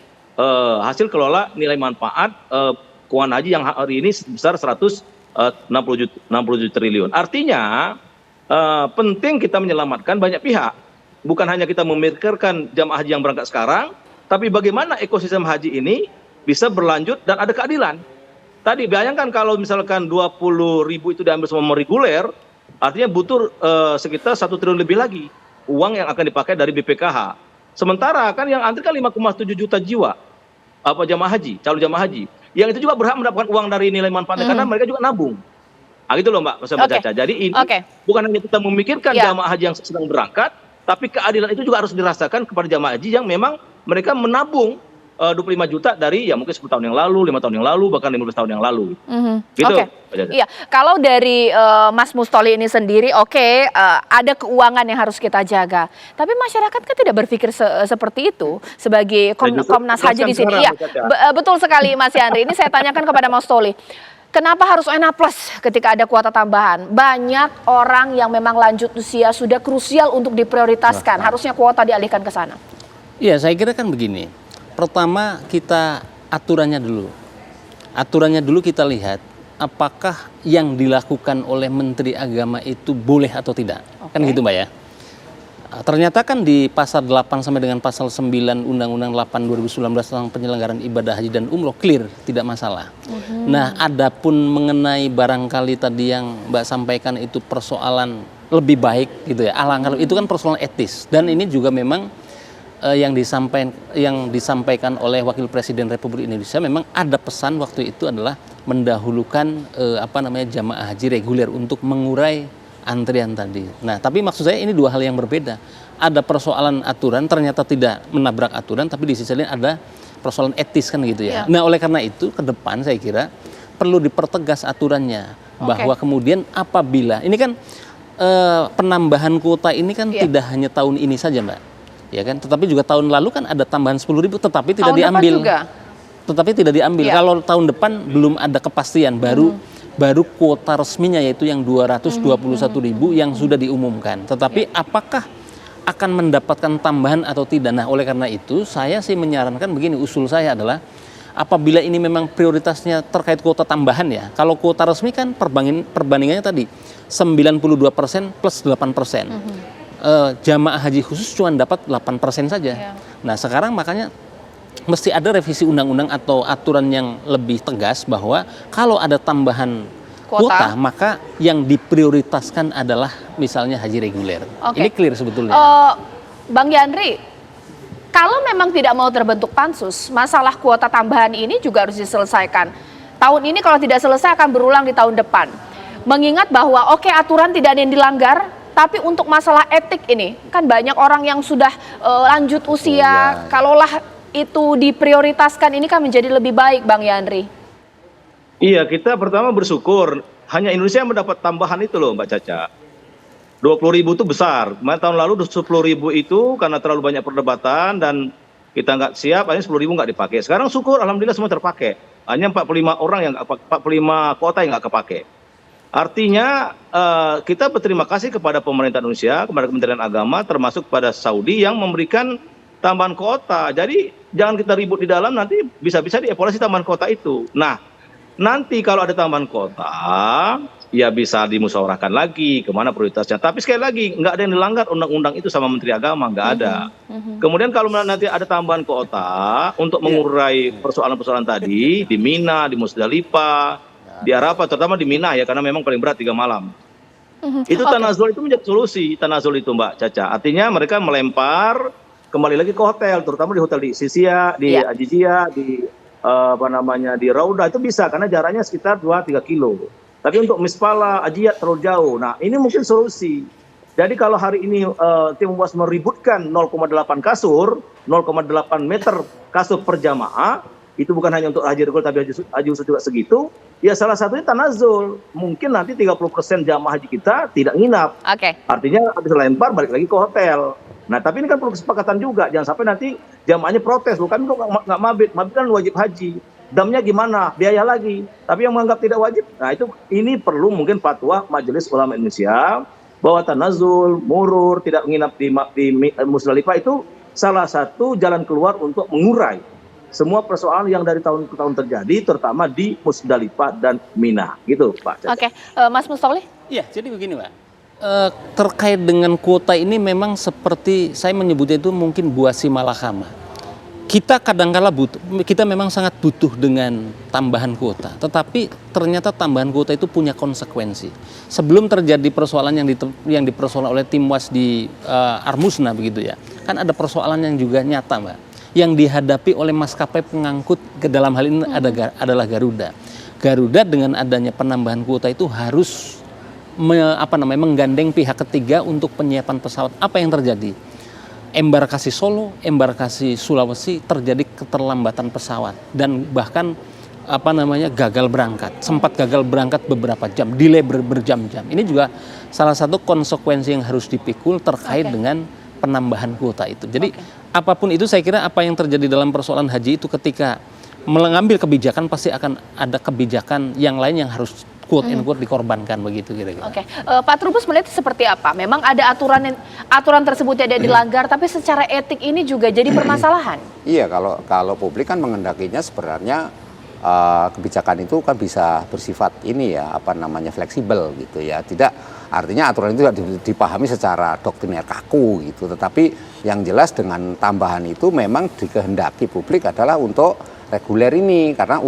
hasil kelola nilai manfaat keuangan haji yang hari ini sebesar 167 triliun. Artinya penting kita menyelamatkan banyak pihak. Bukan hanya kita memikirkan jamaah haji yang berangkat sekarang, tapi bagaimana ekosistem haji ini bisa berlanjut dan ada keadilan. Tadi bayangkan kalau misalkan 20.000 itu diambil semua reguler, artinya butuh sekitar 1 triliun lebih lagi uang yang akan dipakai dari BPKH. Sementara kan yang antri kan 5,7 juta jiwa jamaah haji, calon jamaah haji. Yang itu juga berhak mendapatkan uang dari nilai manfaatnya karena mereka juga nabung. Nah, gitu loh Mbak Caca. Jadi ini bukan hanya kita memikirkan jamaah haji yang sedang berangkat, tapi keadilan itu juga harus dirasakan kepada jamaah haji yang memang mereka menabung 25 juta dari ya mungkin 10 tahun yang lalu, 5 tahun yang lalu, bahkan 15 tahun yang lalu. Gitu. Iya, kalau dari Mas Mustoli ini sendiri, ada keuangan yang harus kita jaga. Tapi masyarakat kan tidak berpikir seperti itu sebagai Komnas Haji di sini. Iya, betul sekali Mas Yandri. Ini saya tanyakan kepada Mas Mustoli. Kenapa harus OHNA Plus ketika ada kuota tambahan? Banyak orang yang memang lanjut usia sudah krusial untuk diprioritaskan. Harusnya kuota dialihkan ke sana. Iya, saya kira kan begini. Pertama kita aturannya dulu. Aturannya dulu kita lihat apakah yang dilakukan oleh Menteri Agama itu boleh atau tidak. Kan gitu Mbak ya. Ternyata kan di pasal 8 sampai dengan pasal 9 Undang-Undang 8 2019 tentang penyelenggaraan ibadah haji dan umroh clear, tidak masalah. Nah, adapun mengenai barangkali tadi yang Mbak sampaikan itu persoalan lebih baik gitu ya. Alangkah itu kan persoalan etis dan ini juga memang yang disampaikan oleh Wakil Presiden Republik Indonesia memang ada pesan waktu itu adalah mendahulukan jamaah haji reguler untuk mengurai antrian tadi. Nah, tapi maksud saya ini dua hal yang berbeda. Ada persoalan aturan ternyata tidak menabrak aturan, tapi di sisi lain ada persoalan etis kan gitu ya. Nah, oleh karena itu ke depan saya kira perlu dipertegas aturannya bahwa kemudian apabila ini kan penambahan kuota ini kan tidak hanya tahun ini saja Mbak. Ya kan, tetapi juga tahun lalu kan ada tambahan 10.000 tetapi tidak diambil. Tetapi tidak diambil. Kalau tahun depan belum ada kepastian, baru kuota resminya yaitu yang 221.000 yang sudah diumumkan. Tetapi apakah akan mendapatkan tambahan atau tidak? Nah, oleh karena itu saya sih menyarankan begini, usul saya adalah apabila ini memang prioritasnya terkait kuota tambahan ya. Kalau kuota resmi kan perbandingannya tadi 92% plus 8%. Jamaah haji khusus cuma dapat 8% saja. Nah, sekarang makanya mesti ada revisi undang-undang atau aturan yang lebih tegas bahwa kalau ada tambahan kuota maka yang diprioritaskan adalah misalnya haji reguler. Ini clear sebetulnya. Bang Yandri, kalau memang tidak mau terbentuk pansus, masalah kuota tambahan ini juga harus diselesaikan. tahun ini kalau tidak selesai akan berulang di tahun depan. Mengingat bahwa oke, aturan tidak ada yang dilanggar, tapi untuk masalah etik ini kan banyak orang yang sudah lanjut usia, kalaulah itu diprioritaskan ini kan menjadi lebih baik, Bang Yandri. Iya, kita pertama bersyukur hanya Indonesia yang mendapat tambahan itu loh Mbak Caca. 20.000 itu besar. Kemarin tahun lalu 10.000 itu karena terlalu banyak perdebatan dan kita nggak siap, hanya 10.000 nggak dipakai. Sekarang syukur, alhamdulillah semua terpakai. Hanya 45 orang yang 45 kota yang nggak kepakai. Artinya kita berterima kasih kepada pemerintah Indonesia, kepada Kementerian Agama, termasuk kepada Saudi yang memberikan tambahan kota. Jadi jangan kita ribut di dalam, nanti bisa-bisa dievaluasi tambahan kota itu. Nah, nanti kalau ada tambahan kota, ya bisa dimusyawarahkan lagi kemana prioritasnya. Tapi sekali lagi, nggak ada yang dilanggar undang-undang itu sama Menteri Agama, nggak ada. Kemudian kalau nanti ada tambahan kota untuk mengurai persoalan-persoalan tadi, di Mina, di Musdalifah, di Arafah, terutama di Mina ya, karena memang paling berat 3 malam. Itu tanazul itu menjadi solusi, tanazul itu Mbak Caca. Artinya mereka melempar kembali lagi ke hotel, terutama di hotel di Sisia, di Ajijia, di di Rauda itu bisa karena jaraknya sekitar 2-3 kilo. Tapi untuk Mispala, Ajiyat terlalu jauh. Nah, ini mungkin solusi. Jadi kalau hari ini tim UAS meributkan 0,8 kasur, 0,8 meter kasur per jamaah, itu bukan hanya untuk haji reguler tapi haji khusus juga segitu, ya salah satunya tanazul. Mungkin nanti 30% jamaah haji kita tidak nginap. Artinya habis lempar balik lagi ke hotel. Nah, tapi ini kan perlu kesepakatan juga, jangan sampai nanti jamaahnya protes, loh kan kok nggak mabit kan wajib haji. Damnya gimana? Biaya lagi. Tapi yang menganggap tidak wajib, nah ini perlu mungkin fatwa Majelis Ulama Indonesia bahwa tanazul, murur, tidak menginap di Musdalifah itu salah satu jalan keluar untuk mengurai semua persoalan yang dari tahun ke tahun terjadi, terutama di Musdalifah dan Mina, gitu Pak Caca. Mas Mustoli? Iya, jadi begini Pak. Terkait dengan kuota ini memang seperti saya menyebutnya itu mungkin buah si malakama. Kita kadang-kala kita memang sangat butuh dengan tambahan kuota, tetapi ternyata tambahan kuota itu punya konsekuensi. Sebelum terjadi persoalan yang dipersoalkan oleh tim UAS di Armusna begitu ya, kan ada persoalan yang juga nyata Mbak, yang dihadapi oleh maskapai pengangkut ke dalam hal ini adalah Garuda. Garuda dengan adanya penambahan kuota itu harus menggandeng pihak ketiga untuk penyiapan pesawat. Apa yang terjadi? Embarkasi Solo, embarkasi Sulawesi terjadi keterlambatan pesawat dan bahkan gagal berangkat. Sempat gagal berangkat beberapa jam, delay berjam-jam. Ini juga salah satu konsekuensi yang harus dipikul terkait dengan penambahan kuota itu. Jadi apapun itu saya kira apa yang terjadi dalam persoalan haji itu ketika mengambil kebijakan pasti akan ada kebijakan yang lain yang harus quote and quote dikorbankan begitu kira-kira. Pak Trubus melihat seperti apa? Memang ada aturan tersebut tidak dilanggar, tapi secara etik ini juga jadi permasalahan. Iya, kalau publik kan mengendakinya sebenarnya kebijakan itu kan bisa bersifat fleksibel gitu ya. Tidak artinya aturan itu tidak dipahami secara doktriner kaku gitu. Tetapi yang jelas dengan tambahan itu memang dikehendaki publik adalah untuk reguler ini, karena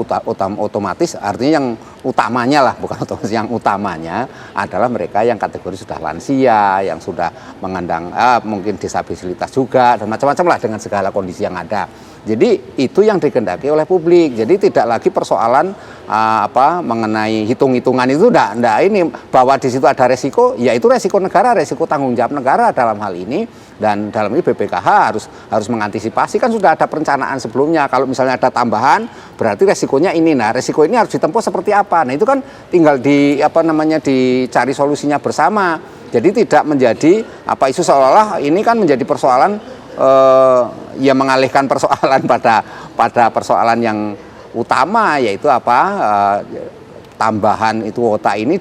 otomatis artinya yang utamanya lah, bukan otomatis, yang utamanya adalah mereka yang kategori sudah lansia, yang sudah mengandang mungkin disabilitas juga dan macam-macam lah dengan segala kondisi yang ada. Jadi itu yang dikehendaki oleh publik. Jadi tidak lagi persoalan mengenai hitung-hitungan itu enggak ini bahwa di situ ada resiko, ya itu resiko negara, resiko tanggung jawab negara dalam hal ini, dan dalam ini BPKH harus mengantisipasi, kan sudah ada perencanaan sebelumnya. Kalau misalnya ada tambahan berarti resikonya ini. Nah, resiko ini harus ditempuh seperti apa? Nah, itu kan tinggal dicari solusinya bersama. Jadi tidak menjadi isu seolah-olah ini kan menjadi persoalan mengalihkan persoalan pada persoalan yang utama, yaitu tambahan itu kuota ini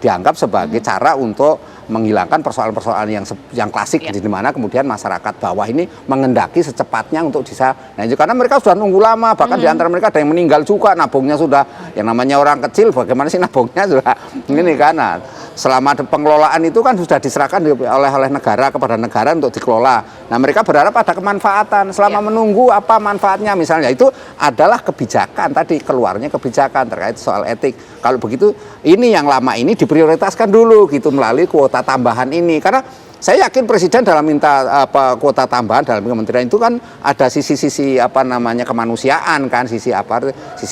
dianggap sebagai cara untuk menghilangkan persoalan-persoalan yang klasik, di mana kemudian masyarakat bawah ini mengendaki secepatnya untuk bisa. Nah, karena mereka sudah nunggu lama, bahkan di antara mereka ada yang meninggal juga, nabungnya sudah, yang namanya orang kecil bagaimana sih nabungnya sudah ini kan. Nah, selama pengelolaan itu kan sudah diserahkan oleh negara kepada negara untuk dikelola. Nah, mereka berharap ada kemanfaatan. Selama menunggu apa manfaatnya misalnya, itu adalah kebijakan, tadi keluarnya kebijakan terkait soal etik. Kalau begitu ini yang lama ini diprioritaskan dulu gitu melalui kuota tambahan ini, karena saya yakin Presiden dalam minta kuota tambahan dalam kementerian itu kan ada sisi-sisi kemanusiaan kan, sisi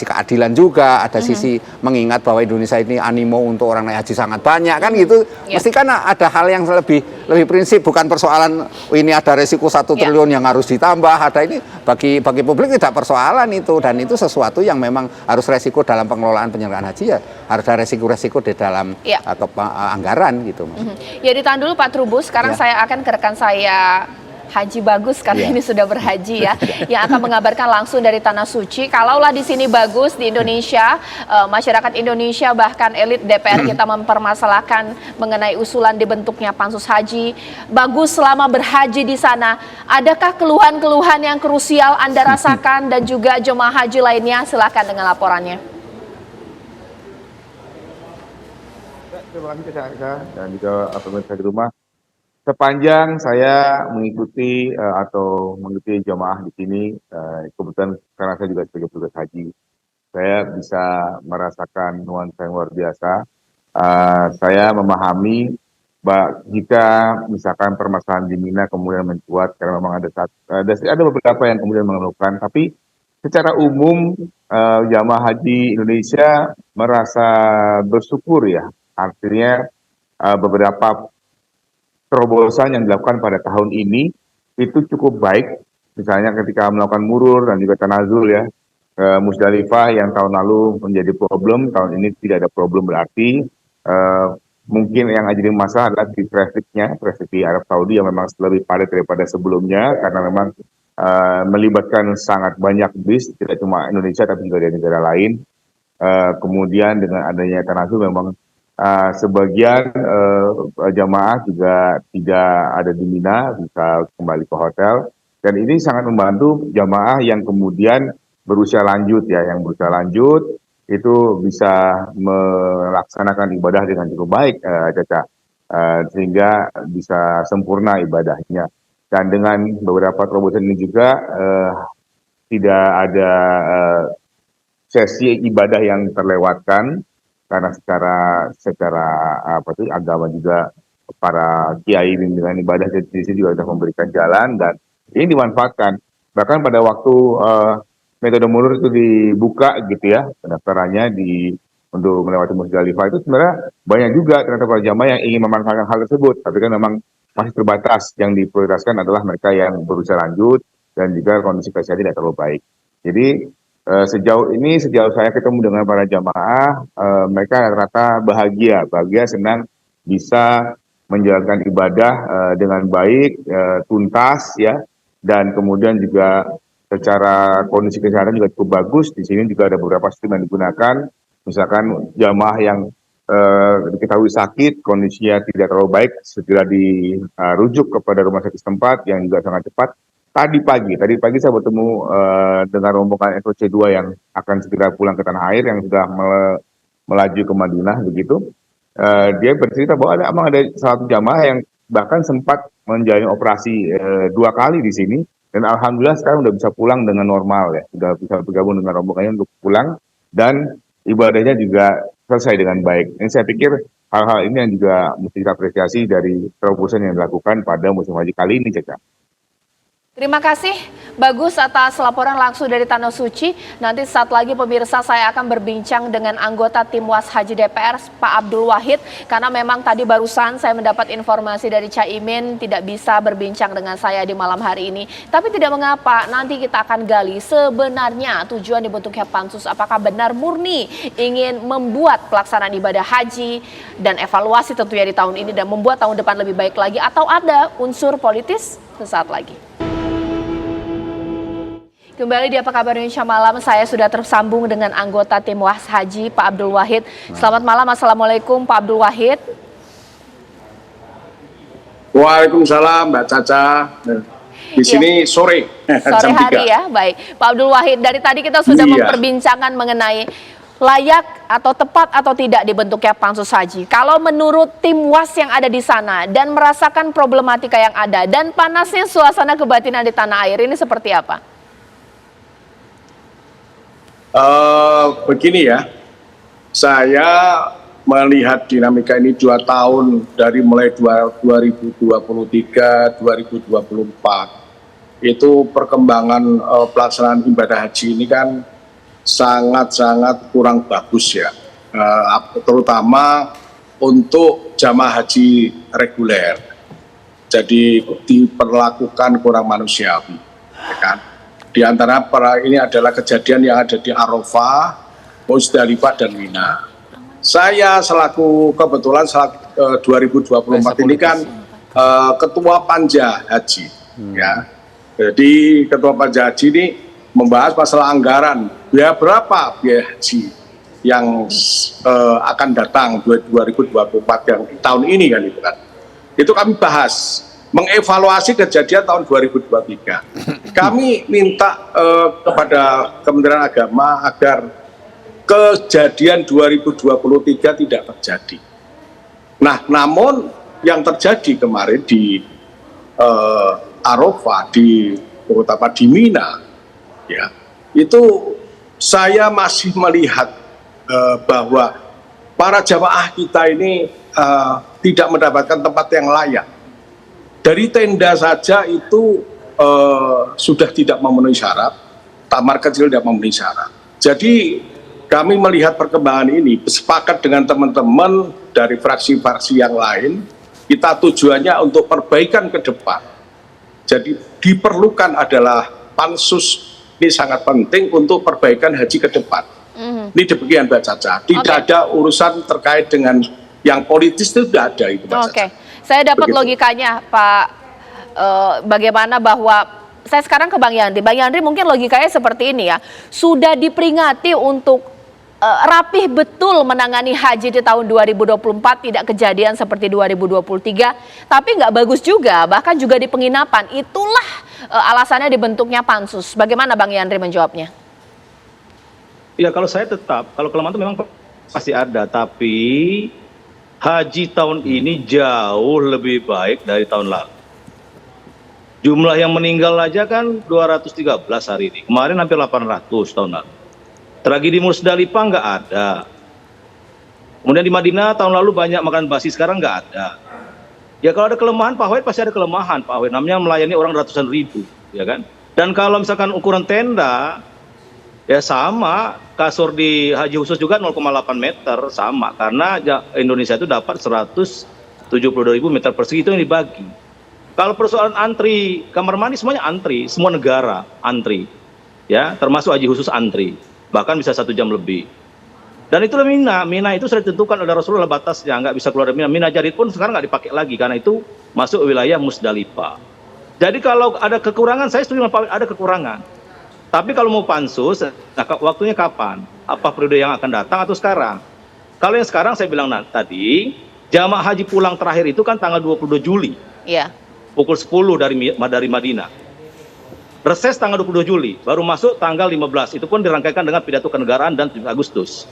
keadilan juga, ada sisi mengingat bahwa Indonesia ini animo untuk orang naik haji sangat banyak kan gitu. Mesti kan ada hal yang lebih prinsip, bukan persoalan ini ada resiko 1 triliun yang harus ditambah, ada ini bagi publik tidak persoalan itu, dan itu sesuatu yang memang harus resiko dalam pengelolaan penyelenggaraan haji, ya harus ada resiko-resiko di dalam anggaran gitu. Ya, ditahan dulu Pak Trubus. Sekarang saya akan ke rekan saya Haji Bagus karena ini sudah berhaji ya, yang akan mengabarkan langsung dari Tanah Suci. Kalaulah di sini bagus di Indonesia, masyarakat Indonesia bahkan elit DPR kita mempermasalahkan mengenai usulan dibentuknya pansus haji. Bagus selama berhaji di sana, adakah keluhan-keluhan yang krusial Anda rasakan dan juga jemaah haji lainnya? Silakan dengan laporannya. Terima kasih Caca dan juga pemirsa di rumah. Sepanjang saya mengikuti jamaah di sini, kebetulan karena saya juga sebagai petugas haji, saya bisa merasakan nuansa yang luar biasa. Saya memahami jika misalkan permasalahan di Mina kemudian mencuat karena memang ada beberapa yang kemudian mengeluhkan, tapi secara umum jamaah haji Indonesia merasa bersyukur ya, artinya beberapa terobosan yang dilakukan pada tahun ini itu cukup baik, misalnya ketika melakukan murur dan juga tanazul ya, Musdalifah yang tahun lalu menjadi problem, tahun ini tidak ada problem berarti. Mungkin yang jadi masalah adalah di traffic di Arab Saudi yang memang lebih padat daripada sebelumnya karena memang melibatkan sangat banyak bis, tidak cuma Indonesia tapi juga dari negara lain. Kemudian dengan adanya tanazul memang sebagian jamaah juga tidak ada di Mina, bisa kembali ke hotel, dan ini sangat membantu jamaah yang kemudian berusia lanjut ya, yang berusia lanjut itu bisa melaksanakan ibadah dengan cukup baik, Caca, sehingga bisa sempurna ibadahnya. Dan dengan beberapa terobosan ini juga tidak ada sesi ibadah yang terlewatkan. Karena secara agama juga para kiai dengan ibadah di sini juga sudah memberikan jalan dan ini dimanfaatkan. Bahkan pada waktu metode murur itu dibuka gitu ya, pendaftarannya untuk melewati Musdalifah itu sebenarnya banyak juga ternyata para jamaah yang ingin memanfaatkan hal tersebut, tapi kan memang masih terbatas. Yang diprioritaskan adalah mereka yang berusia lanjut dan juga kondisi kesehatan tidak terlalu baik. Jadi sejauh saya ketemu dengan para jamaah, mereka rata-rata bahagia, senang bisa menjalankan ibadah dengan baik, tuntas ya, dan kemudian juga secara kondisi kesehatan juga cukup bagus. Di sini juga ada beberapa sistem yang digunakan, misalkan jamaah yang diketahui sakit, kondisinya tidak terlalu baik, segera dirujuk kepada rumah sakit setempat yang juga sangat cepat. Tadi pagi saya bertemu dengan rombongan SOC2 yang akan segera pulang ke tanah air yang sudah melaju ke Madinah begitu. Dia bercerita bahwa ada salah satu jamaah yang bahkan sempat menjalani operasi 2 kali di sini dan alhamdulillah sekarang sudah bisa pulang dengan normal ya, sudah bisa bergabung dengan rombongannya untuk pulang dan ibadahnya juga selesai dengan baik. Ini saya pikir hal-hal ini yang juga mesti kita apresiasi dari terobosan yang dilakukan pada musim haji kali ini, Caca. Terima kasih Bagus atas laporan langsung dari Tanah Suci. Nanti saat lagi pemirsa saya akan berbincang dengan anggota Tim Was Haji DPR Pak Abdul Wahid. Karena memang tadi barusan saya mendapat informasi dari Caimin tidak bisa berbincang dengan saya di malam hari ini. Tapi tidak mengapa, nanti kita akan gali sebenarnya tujuan dibentuknya pansus. Apakah benar murni ingin membuat pelaksanaan ibadah haji dan evaluasi tentunya di tahun ini dan membuat tahun depan lebih baik lagi. Atau ada unsur politis? Sesaat lagi. Kembali di Apa Kabar Indonesia Malam, saya sudah tersambung dengan anggota Tim Was Haji Pak Abdul Wahid. Selamat malam, Assalamualaikum Pak Abdul Wahid. Waalaikumsalam Mbak Caca. Di sini sore jam hari 3. Ya, baik. Pak Abdul Wahid, dari tadi kita sudah memperbincangkan mengenai layak atau tepat atau tidak dibentuknya pansus haji. Kalau menurut Tim Was yang ada di sana dan merasakan problematika yang ada dan panasnya suasana kebatinan di tanah air, ini seperti apa? Begini ya, saya melihat dinamika ini 2 tahun dari mulai 2023, 2024, itu perkembangan pelaksanaan ibadah haji ini kan sangat-sangat kurang bagus ya, terutama untuk jamaah haji reguler. Jadi diperlakukan kurang manusiawi, ya kan? Di antara ini adalah kejadian yang ada di Arafah, Musdalifah dan Mina. Saya kebetulan 2024 ini kan ketua Panja Haji, ya. Jadi ketua Panja Haji ini membahas masalah anggaran, biaya berapa biaya haji yang akan datang 2024 yang tahun ini kan itu kan. Itu kami bahas, mengevaluasi kejadian tahun 2023. Kami minta kepada Kementerian Agama agar kejadian 2023 tidak terjadi. Nah, namun yang terjadi kemarin di Arafah, terutama di Mina, ya, itu saya masih melihat bahwa para jamaah kita ini tidak mendapatkan tempat yang layak. Dari tenda saja itu sudah tidak memenuhi syarat, kamar kecil tidak memenuhi syarat. Jadi kami melihat perkembangan ini, sepakat dengan teman-teman dari fraksi-fraksi yang lain, kita tujuannya untuk perbaikan ke depan. Jadi diperlukan adalah pansus, ini sangat penting untuk perbaikan haji ke depan. Ini demikian Mbak Caca, tidak ada urusan terkait dengan yang politis itu tidak ada itu Mbak Caca. Saya dapat logikanya Pak, bagaimana bahwa saya sekarang ke Bang Yandri. Bang Yandri mungkin logikanya seperti ini ya, sudah diperingati untuk rapih betul menangani haji di tahun 2024, tidak kejadian seperti 2023, tapi nggak bagus juga, bahkan juga di penginapan. Itulah alasannya dibentuknya pansus. Bagaimana Bang Yandri menjawabnya? Ya kalau saya tetap, kalau kelemahan itu memang pasti ada, tapi haji tahun ini jauh lebih baik dari tahun lalu. Jumlah yang meninggal aja kan 213 hari ini, kemarin hampir 800 tahun lalu. Tragedi Musdalifah nggak ada. Kemudian di Madinah tahun lalu banyak makan basi, sekarang nggak ada. Ya kalau ada kelemahan Pak Wahid pasti ada kelemahan Pak Wahid, namanya melayani orang ratusan ribu, ya kan. Dan kalau misalkan ukuran tenda, ya sama, kasur di haji khusus juga 0,8 meter, sama. Karena Indonesia itu dapat 172.000 meter persegi, itu yang dibagi. Kalau persoalan antri, kamar mandi semuanya antri, semua negara antri. Ya, termasuk haji khusus antri. Bahkan bisa 1 jam lebih. Dan itulah Mina. Mina itu sudah ditentukan oleh Rasulullah batasnya, nggak bisa keluar dari Mina. Mina Jadid pun sekarang nggak dipakai lagi, karena itu masuk wilayah Musdalifah. Jadi kalau ada kekurangan, saya setuju ada kekurangan. Tapi kalau mau pansus, nah waktunya kapan? Apa periode yang akan datang atau sekarang? Kalau yang sekarang saya bilang tadi, jamaah haji pulang terakhir itu kan tanggal 22 Juli. Iya. Pukul 10 dari Madinah. Reses tanggal 22 Juli, baru masuk tanggal 15. Itu pun dirangkaikan dengan pidato kenegaraan dan 7 Agustus.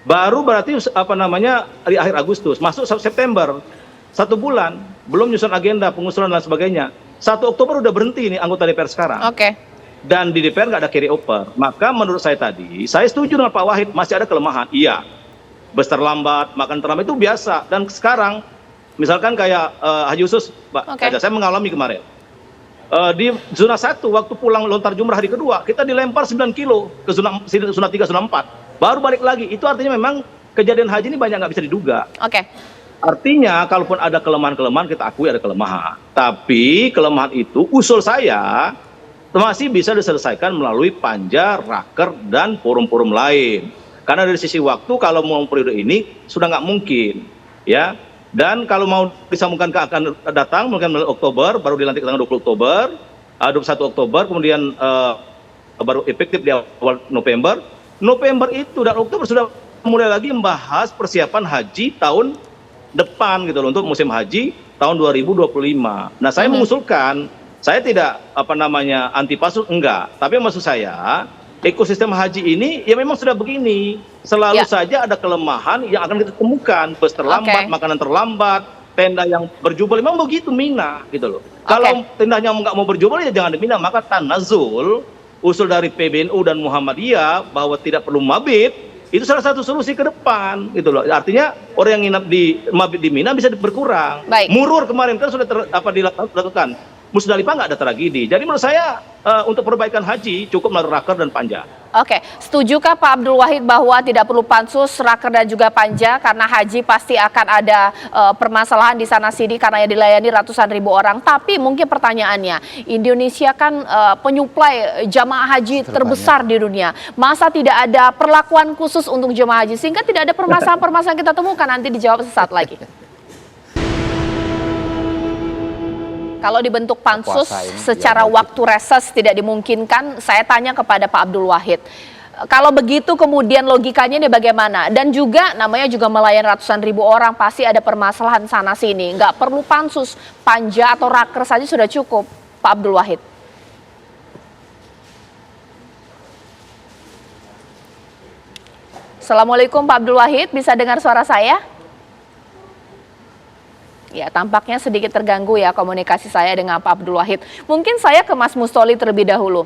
Baru berarti di akhir Agustus, masuk September. 1 bulan, belum nyusun agenda, pengusulan dan sebagainya. 1 Oktober udah berhenti nih anggota DPR sekarang. Dan di DPR nggak ada carry over. Maka menurut saya tadi, saya setuju dengan Pak Wahid, masih ada kelemahan. Iya, bus terlambat, makan terlambat itu biasa. Dan sekarang, misalkan kayak haji khusus, Pak, saya mengalami kemarin. Di zona 1 waktu pulang lontar jumrah hari kedua kita dilempar 9 kilo ke zona 3, zona 4, baru balik lagi. Itu artinya memang kejadian haji ini banyak nggak bisa diduga. Artinya kalaupun ada kelemahan-kelemahan, kita akui ada kelemahan, tapi kelemahan itu usul saya masih bisa diselesaikan melalui panja, raker, dan forum-forum lain. Karena dari sisi waktu kalau mau periode ini sudah nggak mungkin, ya. Dan kalau mau disambungkan ke akan datang, mungkin Oktober, baru dilantik tanggal 20 Oktober, 21 Oktober, kemudian baru efektif di awal November. November itu dan Oktober sudah mulai lagi membahas persiapan haji tahun depan gitu loh, untuk musim haji tahun 2025. Nah, saya mengusulkan, saya tidak anti pansus, enggak, tapi maksud saya ekosistem haji ini ya memang sudah begini. Selalu saja ada kelemahan yang akan kita temukan, bus terlambat, makanan terlambat, tenda yang berjubel, memang begitu Mina gitu loh. Kalau tendanya nggak mau berjubel ya jangan di Mina, maka tanazul, usul dari PBNU dan Muhammadiyah bahwa tidak perlu mabit, Itu salah satu solusi ke depan gitu loh. Artinya orang yang nginap di mabit di Mina bisa berkurang. Baik. Murur kemarin kan sudah dilakukan. Musdalifah nggak ada tragedi. Jadi menurut saya untuk perbaikan haji cukup melalui raker dan panja. Oke, setujukah Pak Abdul Wahid bahwa tidak perlu pansus, raker dan juga panja karena haji pasti akan ada permasalahan di sana sini karena yang dilayani ratusan ribu orang. Tapi mungkin pertanyaannya, Indonesia kan penyuplai jamaah haji terbesar di dunia. Masa tidak ada perlakuan khusus untuk jamaah haji sehingga tidak ada permasalahan-permasalahan kita temukan? Nanti dijawab sesaat lagi. Kalau dibentuk pansus secara waktu reses tidak dimungkinkan, saya tanya kepada Pak Abdul Wahid. Kalau begitu kemudian logikanya ini bagaimana? Dan juga namanya juga melayani ratusan ribu orang, pasti ada permasalahan sana sini. Nggak perlu pansus, panja atau raker saja sudah cukup, Pak Abdul Wahid. Assalamualaikum Pak Abdul Wahid, bisa dengar suara saya? Ya, tampaknya sedikit terganggu ya komunikasi saya dengan Pak Abdul Wahid. Mungkin saya ke Mas Mustoli terlebih dahulu.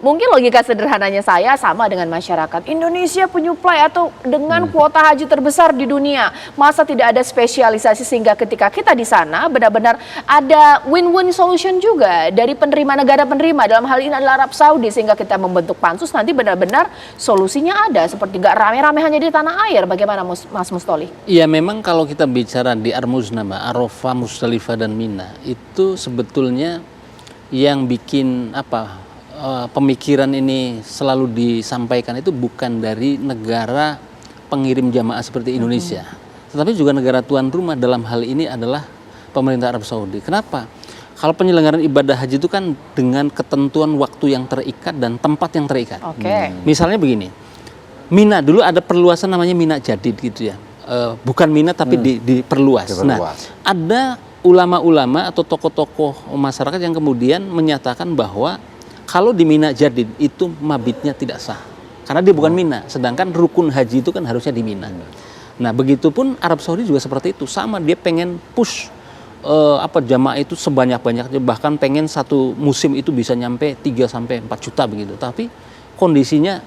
Mungkin logika sederhananya saya sama dengan masyarakat. Indonesia penyuplai atau dengan kuota haji terbesar di dunia. Masa tidak ada spesialisasi sehingga ketika kita di sana benar-benar ada win-win solution juga dari penerima negara penerima. Dalam hal ini adalah Arab Saudi sehingga kita membentuk pansus nanti benar-benar solusinya ada. Seperti gak rame-rame hanya di tanah air. Bagaimana Mas Mustoli? Iya, memang kalau kita bicara di Ar-Muznah, Arafah, Musdalifah dan Mina itu sebetulnya yang bikin pemikiran ini selalu disampaikan itu bukan dari negara pengirim jamaah seperti Indonesia, tetapi juga negara tuan rumah dalam hal ini adalah pemerintah Arab Saudi. Kenapa? Kalau penyelenggaraan ibadah haji itu kan dengan ketentuan waktu yang terikat dan tempat yang terikat. Misalnya begini, Mina dulu ada perluasan namanya Mina Jadid gitu ya, bukan Mina tapi diperluas. Nah, ada ulama-ulama atau tokoh-tokoh masyarakat yang kemudian menyatakan bahwa kalau di Mina Jadid itu mabitnya tidak sah. Karena dia bukan Mina, sedangkan rukun haji itu kan harusnya di Mina. Nah, begitupun Arab Saudi juga seperti itu. Sama, dia pengen push jamaah itu sebanyak-banyaknya, bahkan pengen satu musim itu bisa nyampe 3 sampai 4 juta begitu. Tapi kondisinya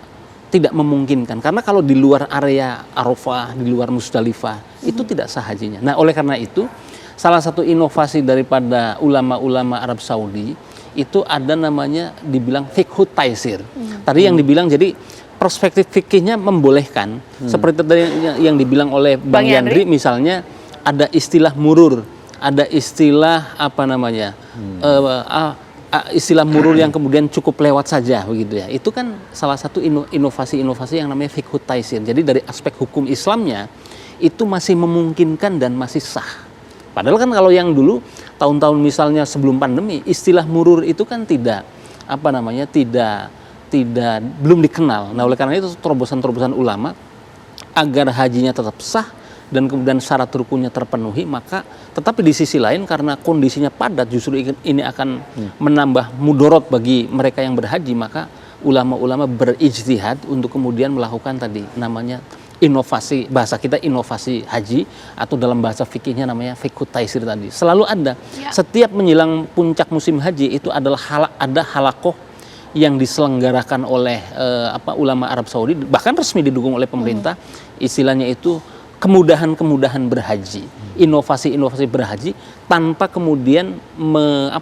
tidak memungkinkan. Karena kalau di luar area Arafah, di luar Musdalifah, itu tidak sah hajinya. Nah, oleh karena itu salah satu inovasi daripada ulama-ulama Arab Saudi itu ada namanya dibilang fiqhut taisir. Tadi yang dibilang jadi perspektif fikihnya membolehkan. Seperti tadi yang dibilang oleh Bang Yandri misalnya ada istilah murur, ada istilah istilah murur yang kemudian cukup lewat saja begitu ya. Itu kan salah satu inovasi-inovasi yang namanya fiqhut taisir. Jadi dari aspek hukum Islamnya itu masih memungkinkan dan masih sah. Padahal kan kalau yang dulu tahun-tahun misalnya sebelum pandemi istilah murur itu kan belum dikenal. Nah, oleh karena itu terobosan-terobosan ulama agar hajinya tetap sah dan kemudian syarat rukunnya terpenuhi, maka tetapi di sisi lain karena kondisinya padat justru ini akan menambah mudorot bagi mereka yang berhaji, maka ulama-ulama berijtihad untuk kemudian melakukan tadi namanya inovasi, bahasa kita inovasi haji, atau dalam bahasa fikihnya namanya fiqhut taisir tadi. Selalu ada. Setiap menjelang puncak musim haji itu adalah ada halakoh yang diselenggarakan oleh ulama Arab Saudi, bahkan resmi didukung oleh pemerintah. Istilahnya itu kemudahan-kemudahan berhaji, inovasi-inovasi berhaji tanpa kemudian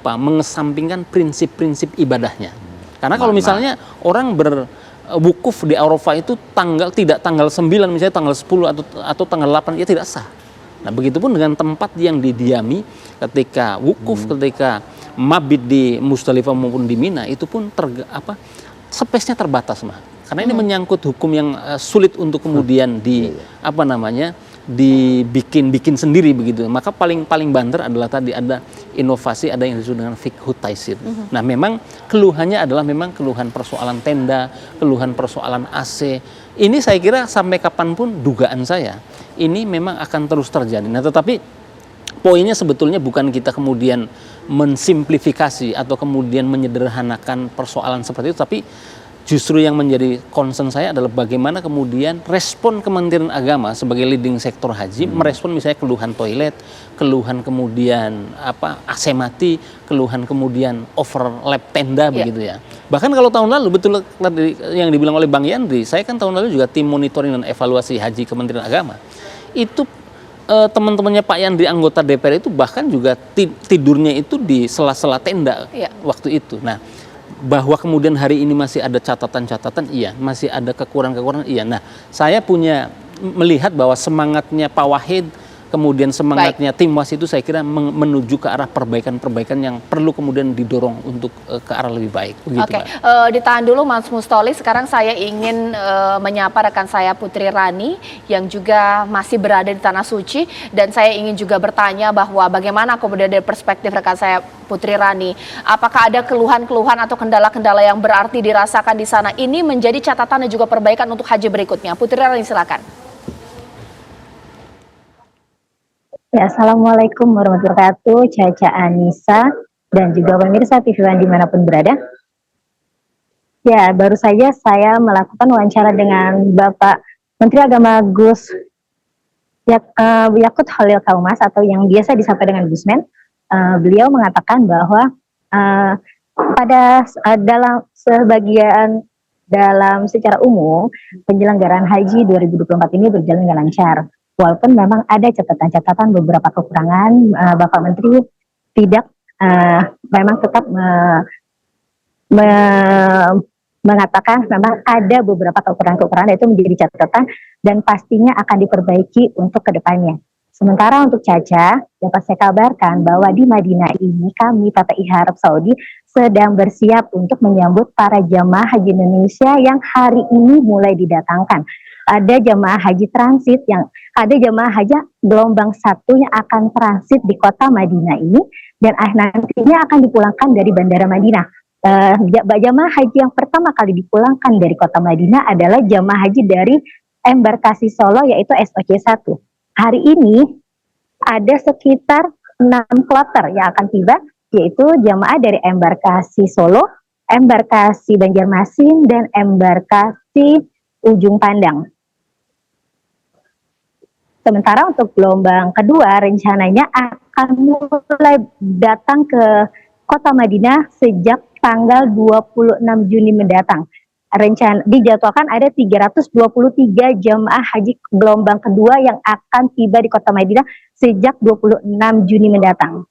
mengesampingkan prinsip-prinsip ibadahnya. Karena kalau misalnya orang wukuf di Arafah itu tidak tanggal 9 misalnya tanggal 10 atau tanggal 8 ya tidak sah. Nah, begitupun dengan tempat yang didiami ketika wukuf, ketika mabit di Musdalifah maupun di Mina itu pun space-nya terbatas mah. Karena ini menyangkut hukum yang sulit untuk kemudian dibikin sendiri begitu. Maka paling banter adalah tadi ada inovasi, ada yang disebut dengan fiqhut taisir. Nah, memang keluhannya adalah memang keluhan persoalan tenda, keluhan persoalan AC. Ini saya kira sampai kapanpun dugaan saya ini memang akan terus terjadi. Nah, tetapi poinnya sebetulnya bukan kita kemudian mensimplifikasi atau kemudian menyederhanakan persoalan seperti itu, tapi justru yang menjadi concern saya adalah bagaimana kemudian respon Kementerian Agama sebagai leading sektor haji merespon misalnya keluhan toilet, keluhan kemudian AC mati, keluhan kemudian overlap tenda begitu ya. Bahkan kalau tahun lalu betul yang dibilang oleh Bang Yandri, saya kan tahun lalu juga tim monitoring dan evaluasi haji Kementerian Agama. Itu teman-temannya Pak Yandri anggota DPR itu bahkan juga tidurnya itu di sela-sela tenda waktu itu. Nah, bahwa kemudian hari ini masih ada catatan-catatan, iya, masih ada kekurangan-kekurangan, iya. Nah, saya melihat bahwa semangatnya Pak Wahid, kemudian semangatnya tim wasit itu saya kira menuju ke arah perbaikan-perbaikan yang perlu kemudian didorong untuk ke arah lebih baik. Oke, ditahan dulu Mas Mustoli. Sekarang saya ingin menyapa rekan saya Putri Rani yang juga masih berada di Tanah Suci, dan saya ingin juga bertanya bahwa bagaimana kemudian dari perspektif rekan saya Putri Rani, apakah ada keluhan-keluhan atau kendala-kendala yang berarti dirasakan di sana? Ini menjadi catatan dan juga perbaikan untuk haji berikutnya. Putri Rani, silakan. Ya, Assalamualaikum warahmatullahi wabarakatuh, Caca Anissa, dan juga pemirsa TV One dimanapun berada. Ya, baru saja saya melakukan wawancara dengan Bapak Menteri Agama Gus Yakut Khalil Kaumas, atau yang biasa disapa dengan Gusmen. Beliau mengatakan bahwa dalam secara umum penyelenggaraan haji 2024 ini berjalan dengan lancar. Walaupun memang ada catatan-catatan beberapa kekurangan, Bapak Menteri memang tetap mengatakan memang ada beberapa kekurangan-kekurangan, itu menjadi catatan dan pastinya akan diperbaiki untuk kedepannya. Sementara untuk Caca, dapat saya kabarkan bahwa di Madinah ini kami PPIH Arab Saudi sedang bersiap untuk menyambut para jamaah haji Indonesia yang hari ini mulai didatangkan. Ada jamaah haji transit, ada jamaah haji gelombang 1 yang akan transit di kota Madinah ini, dan nantinya akan dipulangkan dari Bandara Madinah. Jamaah haji yang pertama kali dipulangkan dari kota Madinah adalah jamaah haji dari embarkasi Solo, yaitu SOC1. Hari ini ada sekitar 6 kloter yang akan tiba, yaitu jamaah dari embarkasi Solo, embarkasi Banjarmasin, dan embarkasi Ujung Pandang. Sementara untuk gelombang kedua rencananya akan mulai datang ke kota Madinah sejak tanggal 26 Juni mendatang. Dijadwalkan ada 323 jamaah haji gelombang kedua yang akan tiba di kota Madinah sejak 26 Juni mendatang.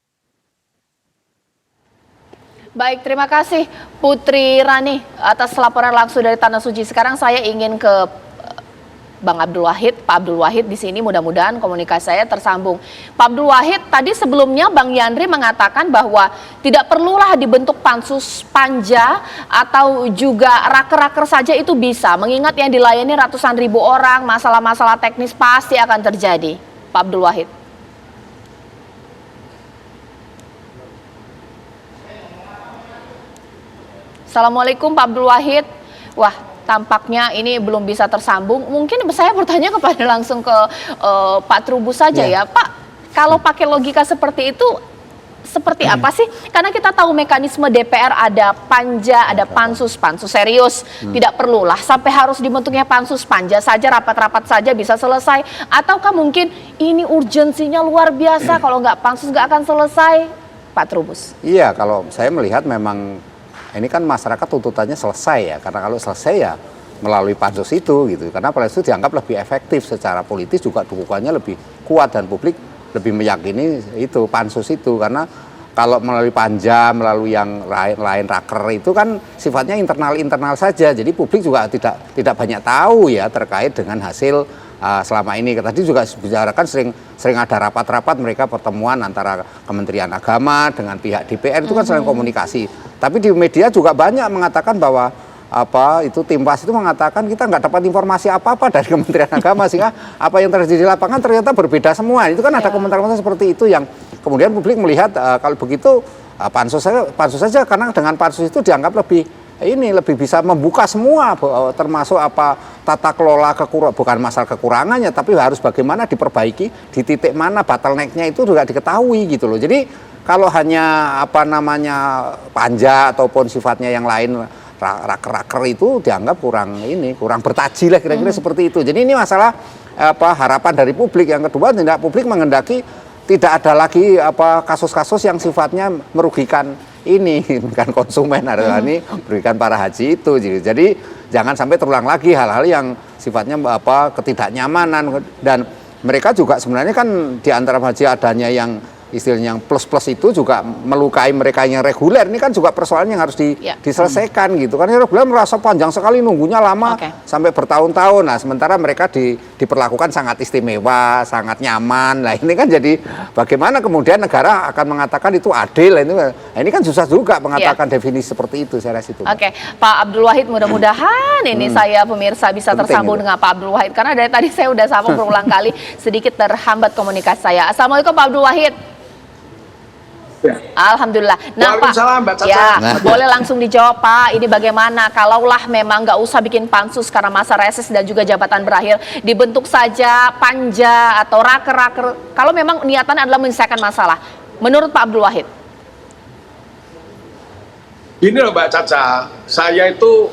Baik, terima kasih Putri Rani atas laporan langsung dari Tanah Suci. Sekarang saya ingin ke Bang Abdul Wahid, Pak Abdul Wahid di sini, mudah-mudahan komunikasi saya tersambung. Pak Abdul Wahid, tadi sebelumnya Bang Yandri mengatakan bahwa tidak perlulah dibentuk pansus panja atau juga raker-raker saja itu bisa, mengingat yang dilayani ratusan ribu orang, masalah-masalah teknis pasti akan terjadi. Pak Abdul Wahid. Assalamualaikum Pak Abdul Wahid. Wah, tampaknya ini belum bisa tersambung. Mungkin saya bertanya kepada langsung ke Pak Trubus saja ya. Pak, kalau pakai logika seperti itu, seperti apa sih? Karena kita tahu mekanisme DPR ada panja, ada pansus serius. Tidak perlulah sampai harus dibentuknya pansus, panja saja, rapat-rapat saja bisa selesai. Ataukah mungkin ini urgensinya luar biasa, kalau nggak pansus nggak akan selesai? Pak Trubus. Iya, kalau saya melihat memang ini kan masyarakat tuntutannya selesai ya, karena kalau selesai ya melalui pansus itu gitu, karena pansus itu dianggap lebih efektif secara politis, juga dukungannya lebih kuat dan publik lebih meyakini itu pansus itu, karena kalau melalui panja, melalui yang lain raker itu kan sifatnya internal saja, jadi publik juga tidak banyak tahu ya terkait dengan hasil selama ini. Tadi juga bicarakan sering ada rapat-rapat mereka pertemuan antara Kementerian Agama dengan pihak DPR, itu kan sering komunikasi. Tapi di media juga banyak mengatakan bahwa tim PAS itu mengatakan kita nggak dapat informasi apa-apa dari Kementerian Agama, sehingga apa yang terjadi di lapangan ternyata berbeda semua. Itu kan ada komentar-komentar seperti itu yang kemudian publik melihat kalau begitu pansus saja, karena dengan pansus itu dianggap lebih bisa membuka semua, termasuk tata kelola bukan masalah kekurangannya, tapi harus bagaimana diperbaiki, di titik mana bottleneck-nya itu juga diketahui gitu loh. Jadi kalau hanya panja ataupun sifatnya yang lain raker itu dianggap kurang bertaji lah kira-kira seperti itu. Jadi ini masalah harapan dari publik. Yang kedua, tidak publik menghendaki tidak ada lagi kasus-kasus yang sifatnya merugikan bukan konsumen, adalah ini merugikan para haji itu. Jadi jangan sampai terulang lagi hal-hal yang sifatnya ketidaknyamanan, dan mereka juga sebenarnya kan di antara haji adanya yang istilahnya yang plus-plus itu juga melukai mereka yang reguler. Ini kan juga persoalan yang harus diselesaikan gitu. Karena reguler merasa panjang sekali nunggunya lama sampai bertahun-tahun. Nah, sementara mereka diperlakukan sangat istimewa, sangat nyaman. Nah, ini kan jadi bagaimana kemudian negara akan mengatakan itu adil. Ini kan susah juga mengatakan definisi seperti itu, saya rasa itu. Oke, Pak Abdul Wahid, mudah-mudahan ini saya pemirsa bisa tersambung dengan Pak Abdul Wahid. Karena dari tadi saya udah sapa berulang kali, sedikit terhambat komunikasi saya. Assalamualaikum Pak Abdul Wahid. Ya. Alhamdulillah. Nah, Pak, Mbak Caca. ya boleh langsung dijawab Pak. Ini bagaimana? Kalaulah memang nggak usah bikin pansus karena masa reses dan juga jabatan berakhir, dibentuk saja panja atau raker-raker. Kalau memang niatannya adalah menyelesaikan masalah, menurut Pak Abdul Wahid? Gini loh Mbak Caca, saya itu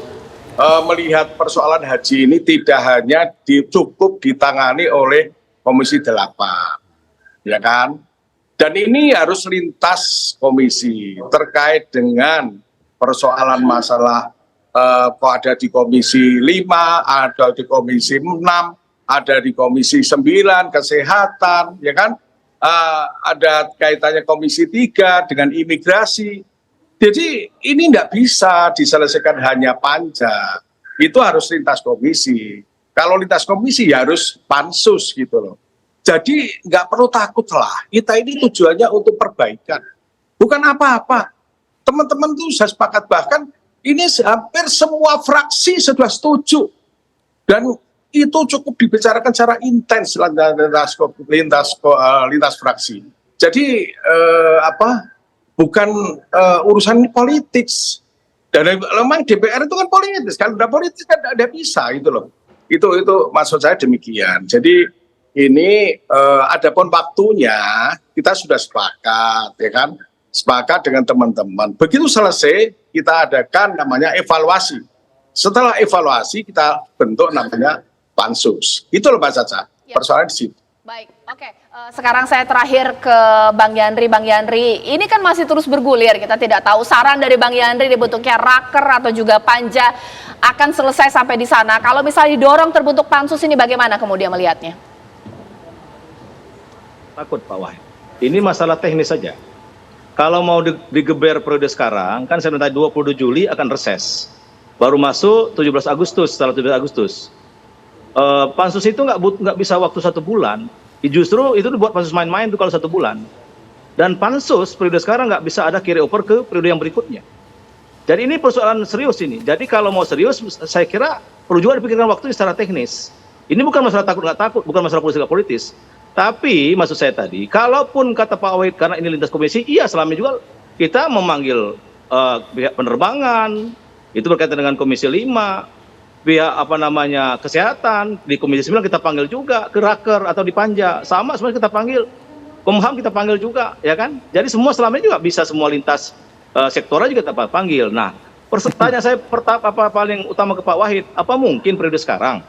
melihat persoalan haji ini tidak hanya cukup ditangani oleh Komisi 8, ya kan? Dan ini harus lintas komisi terkait dengan persoalan masalah kok ada di Komisi 5, ada di Komisi 6, ada di Komisi 9, kesehatan, ya kan? Ada kaitannya Komisi 3 dengan imigrasi. Jadi ini nggak bisa diselesaikan hanya panja. Itu harus lintas komisi. Kalau lintas komisi ya harus pansus gitu loh. Jadi nggak perlu takut lah, kita ini tujuannya untuk perbaikan, bukan apa-apa. Teman-teman tuh saya sepakat, bahkan ini hampir semua fraksi sudah setuju. Dan itu cukup dibicarakan secara intens lintas fraksi. Jadi bukan urusan politik. Dan memang DPR itu kan politis, kalau udah politis kan tidak bisa gitu loh. Itu maksud saya demikian. Jadi ini adapun waktunya kita sudah sepakat, ya kan? Sepakat dengan teman-teman. Begitu selesai kita adakan namanya evaluasi. Setelah evaluasi kita bentuk namanya pansus. Itu loh Mbak Caca. Persoalan di situ. Baik, oke. Sekarang saya terakhir ke Bang Yandri. Bang Yandri, ini kan masih terus bergulir. Kita tidak tahu saran dari Bang Yandri dibentuknya raker atau juga panja akan selesai sampai di sana. Kalau misalnya didorong terbentuk pansus ini bagaimana kemudian melihatnya? Takut Pak Wahid. Ini masalah teknis saja. Kalau mau digeber periode sekarang, kan saya minta 22 Juli akan reses. Baru masuk 17 Agustus, setelah 17 Agustus. Pansus itu nggak bisa waktu 1 bulan. Justru itu dibuat pansus main-main tuh kalau 1 bulan. Dan pansus periode sekarang nggak bisa ada carry over ke periode yang berikutnya. Jadi ini persoalan serius ini. Jadi kalau mau serius, saya kira perlu juga dipikirkan waktu secara teknis. Ini bukan masalah takut nggak takut, bukan masalah politis nggak politis. Tapi maksud saya tadi, kalaupun kata Pak Wahid karena ini lintas komisi, iya selama juga kita memanggil pihak penerbangan, itu berkaitan dengan Komisi 5, pihak kesehatan, di Komisi 9 kita panggil juga, ke raker atau di panja, sama semuanya kita panggil, Komham kita panggil juga, ya kan? Jadi semua selama ini juga bisa semua lintas sektoral juga kita panggil. Nah, pertanyaan saya paling utama ke Pak Wahid, apa mungkin periode sekarang?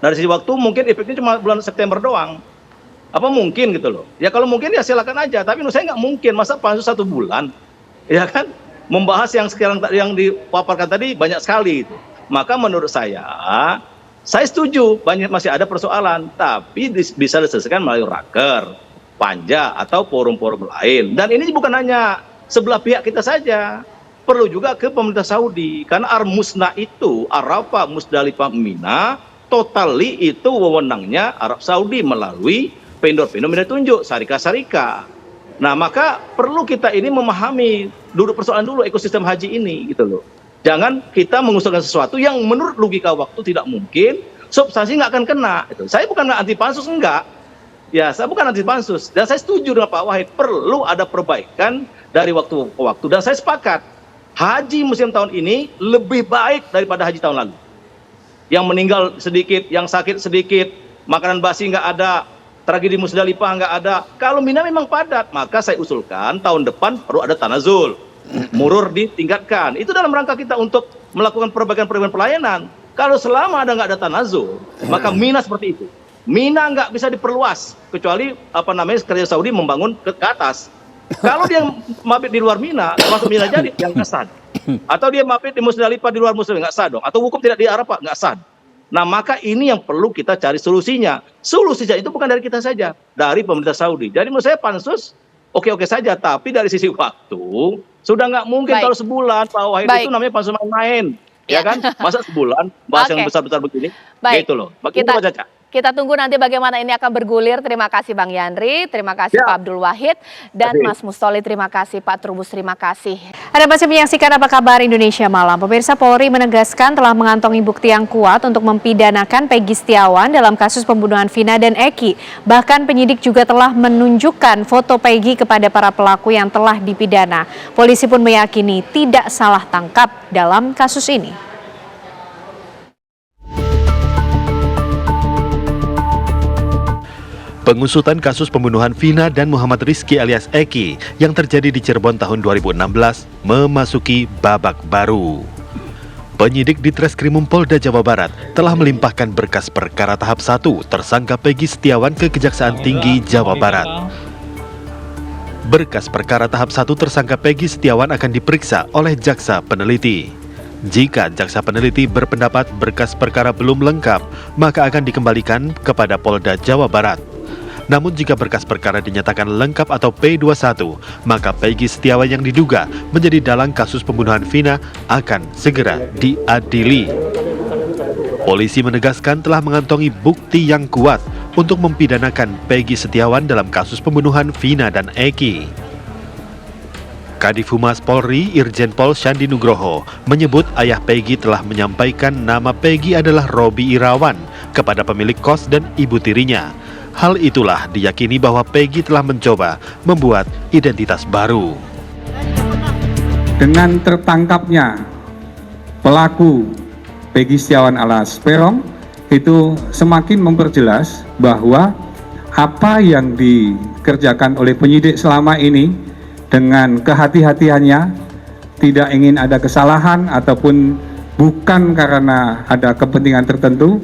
Dari sisi waktu mungkin efeknya cuma bulan September doang. Apa mungkin gitu loh? Ya kalau mungkin ya silakan aja, tapi menurut saya nggak mungkin, masa pansus 1 bulan, ya kan? Membahas yang sekarang yang dipaparkan tadi banyak sekali itu. Maka menurut saya setuju masih ada persoalan, tapi bisa diselesaikan melalui raker, panja atau forum-forum lain. Dan ini bukan hanya sebelah pihak kita saja, perlu juga ke pemerintah Saudi, karena Armusna itu Arafah, Musdalifah, Mina, totally itu wewenangnya Arab Saudi melalui vendor-vendor yang ditunjuk, syarikah-syarikah. Nah, maka perlu kita ini memahami duduk persoalan dulu ekosistem haji ini gitu loh. Jangan kita mengusulkan sesuatu yang menurut logika waktu tidak mungkin, substansi nggak akan kena. Itu. Saya bukan anti pansus, enggak. Ya, saya bukan anti pansus. Dan saya setuju dengan Pak Wahid, perlu ada perbaikan dari waktu ke waktu. Dan saya sepakat, haji musim tahun ini lebih baik daripada haji tahun lalu. Yang meninggal sedikit, yang sakit sedikit, makanan basi nggak ada, tragedi Musdalifah nggak ada. Kalau Mina memang padat, maka saya usulkan tahun depan perlu ada tanazul, murur ditingkatkan. Itu dalam rangka kita untuk melakukan perbaikan pelayanan. Kalau selama ada nggak ada tanazul, maka Mina seperti itu. Mina nggak bisa diperluas kecuali kerajaan Saudi membangun ke atas. Kalau dia mabit di luar Mina, masuk Mina jadi yang nggak sah. Atau dia mabit di Musdalifah di luar Musdalifah, nggak sah dong. Atau wukuf tidak di Arafah, nggak sah. Nah, maka ini yang perlu kita cari solusinya. Solusinya itu bukan dari kita saja, dari pemerintah Saudi. Jadi menurut saya pansus oke-oke saja, tapi dari sisi waktu sudah nggak mungkin. Kalau sebulan Pak Wahid itu namanya pansus main-main, ya kan? Masa sebulan bahas yang besar-besar begini? Gitu loh. Bagaimana Pak Caca? Kita tunggu nanti bagaimana ini akan bergulir. Terima kasih Bang Yandri, terima kasih Pak Abdul Wahid, dan Mas Mustoli, terima kasih Pak Trubus, terima kasih. Anda masih menyaksikan Apa Kabar Indonesia Malam. Pemirsa, Polri menegaskan telah mengantongi bukti yang kuat untuk mempidanakan Peggy Setiawan dalam kasus pembunuhan Vina dan Eki. Bahkan penyidik juga telah menunjukkan foto Peggy kepada para pelaku yang telah dipidana. Polisi pun meyakini tidak salah tangkap dalam kasus ini. Pengusutan kasus pembunuhan Vina dan Muhammad Rizky alias Eki yang terjadi di Cirebon tahun 2016 memasuki babak baru. Penyidik di Treskrimum Polda Jawa Barat telah melimpahkan berkas perkara tahap 1 tersangka Peggy Setiawan ke Kejaksaan Tinggi Jawa Barat. Berkas perkara tahap 1 tersangka Peggy Setiawan akan diperiksa oleh jaksa peneliti. Jika jaksa peneliti berpendapat berkas perkara belum lengkap, maka akan dikembalikan kepada Polda Jawa Barat. Namun jika berkas perkara dinyatakan lengkap atau P21, maka Peggy Setiawan yang diduga menjadi dalang kasus pembunuhan Vina akan segera diadili. Polisi menegaskan telah mengantongi bukti yang kuat untuk mempidanakan Peggy Setiawan dalam kasus pembunuhan Vina dan Eki. Kadif Humas Polri Irjen Pol Syandi Nugroho menyebut ayah Peggy telah menyampaikan nama Peggy adalah Robi Irawan kepada pemilik kos dan ibu tirinya. Hal itulah diyakini bahwa Peggy telah mencoba membuat identitas baru. Dengan tertangkapnya pelaku Peggy Setiawan alias Peron, itu semakin memperjelas bahwa apa yang dikerjakan oleh penyidik selama ini dengan kehati-hatiannya, tidak ingin ada kesalahan ataupun bukan karena ada kepentingan tertentu,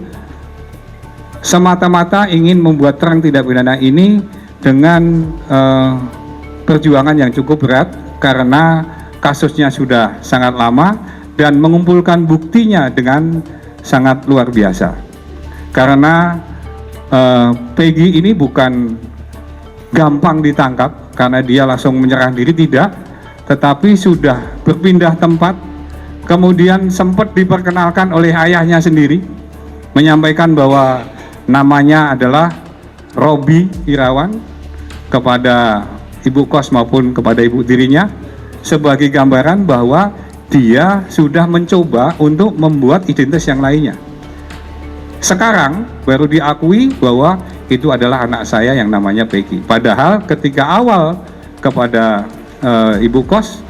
semata-mata ingin membuat terang tindak pidana ini dengan perjuangan yang cukup berat karena kasusnya sudah sangat lama dan mengumpulkan buktinya dengan sangat luar biasa. Karena Peggy ini bukan gampang ditangkap karena dia langsung menyerah diri, tidak, tetapi sudah berpindah tempat, kemudian sempat diperkenalkan oleh ayahnya sendiri, menyampaikan bahwa namanya adalah Robi Irawan kepada ibu kos maupun kepada ibu tirinya, sebagai gambaran bahwa dia sudah mencoba untuk membuat identitas yang lainnya. Sekarang baru diakui bahwa itu adalah anak saya yang namanya Peggy. Padahal ketika awal kepada ibu kos,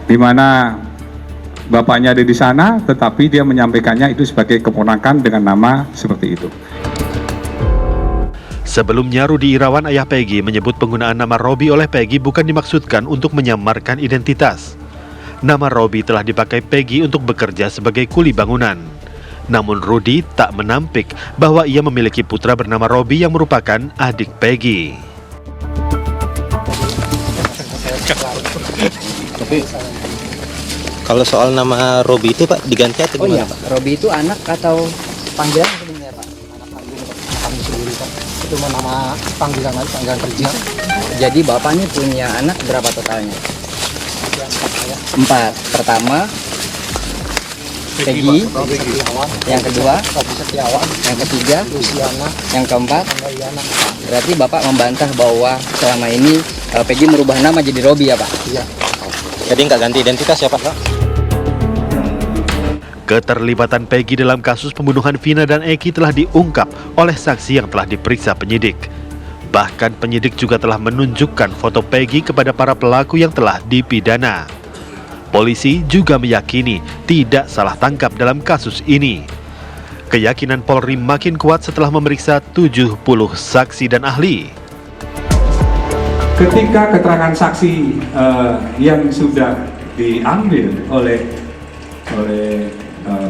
di mana bapaknya ada di sana, tetapi dia menyampaikannya itu sebagai keponakan dengan nama seperti itu. Sebelumnya, Rudi Irawan ayah Peggy menyebut penggunaan nama Robi oleh Peggy bukan dimaksudkan untuk menyamarkan identitas. Nama Robi telah dipakai Peggy untuk bekerja sebagai kuli bangunan. Namun Rudi tak menampik bahwa ia memiliki putra bernama Robi yang merupakan adik Peggy. Kalau soal nama Robi itu Pak diganti atau gimana Pak? Robi itu anak atau panggilan sebenarnya Pak? Anak panggilan kami sendiri Pak. Itu nama panggilan aja, panggilan kerja. Jadi bapaknya punya anak berapa totalnya? 4. Pertama Peggy, yang kedua Setiawan, yang ketiga Luciana, yang keempat berarti bapak membantah bahwa selama ini Peggy merubah nama jadi Robi ya Pak? Iya. Jadi nggak ganti identitas ya Pak? Keterlibatan Peggy dalam kasus pembunuhan Vina dan Eki telah diungkap oleh saksi yang telah diperiksa penyidik. Bahkan penyidik juga telah menunjukkan foto Peggy kepada para pelaku yang telah dipidana. Polisi juga meyakini tidak salah tangkap dalam kasus ini. Keyakinan Polri makin kuat setelah memeriksa 70 saksi dan ahli. Ketika keterangan saksi yang sudah diambil oleh oleh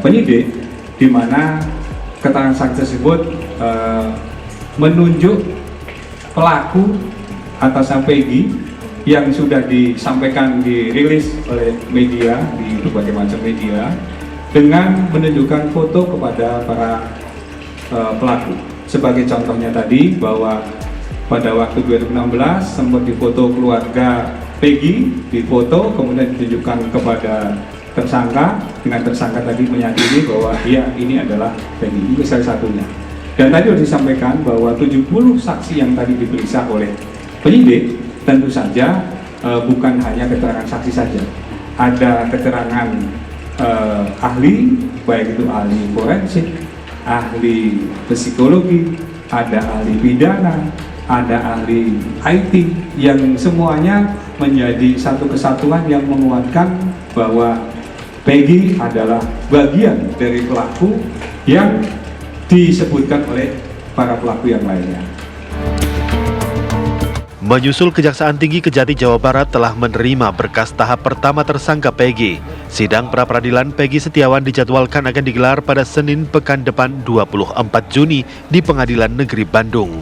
penyidik, di mana keterangan saksi tersebut menunjuk pelaku atas nama Peggy yang sudah disampaikan dirilis oleh media di berbagai macam media dengan menunjukkan foto kepada para pelaku. Sebagai contohnya tadi bahwa pada waktu 2016 sempat difoto keluarga Peggy, difoto kemudian ditunjukkan kepada tersangka, dengan tersangka tadi menyadari bahwa ya ini adalah Peggy, ini salah satunya. Dan tadi sudah disampaikan bahwa 70 saksi yang tadi diperiksa oleh penyidik tentu saja bukan hanya keterangan saksi saja, ada keterangan ahli, baik itu ahli forensik, ahli psikologi, ada ahli pidana, ada ahli IT, yang semuanya menjadi satu kesatuan yang menguatkan bahwa Peggy adalah bagian dari pelaku yang disebutkan oleh para pelaku yang lainnya. Menyusul Kejaksaan Tinggi Kejati Jawa Barat telah menerima berkas tahap pertama tersangka Peggy. Sidang pra-peradilan Peggy Setiawan dijadwalkan akan digelar pada Senin pekan depan 24 Juni di Pengadilan Negeri Bandung.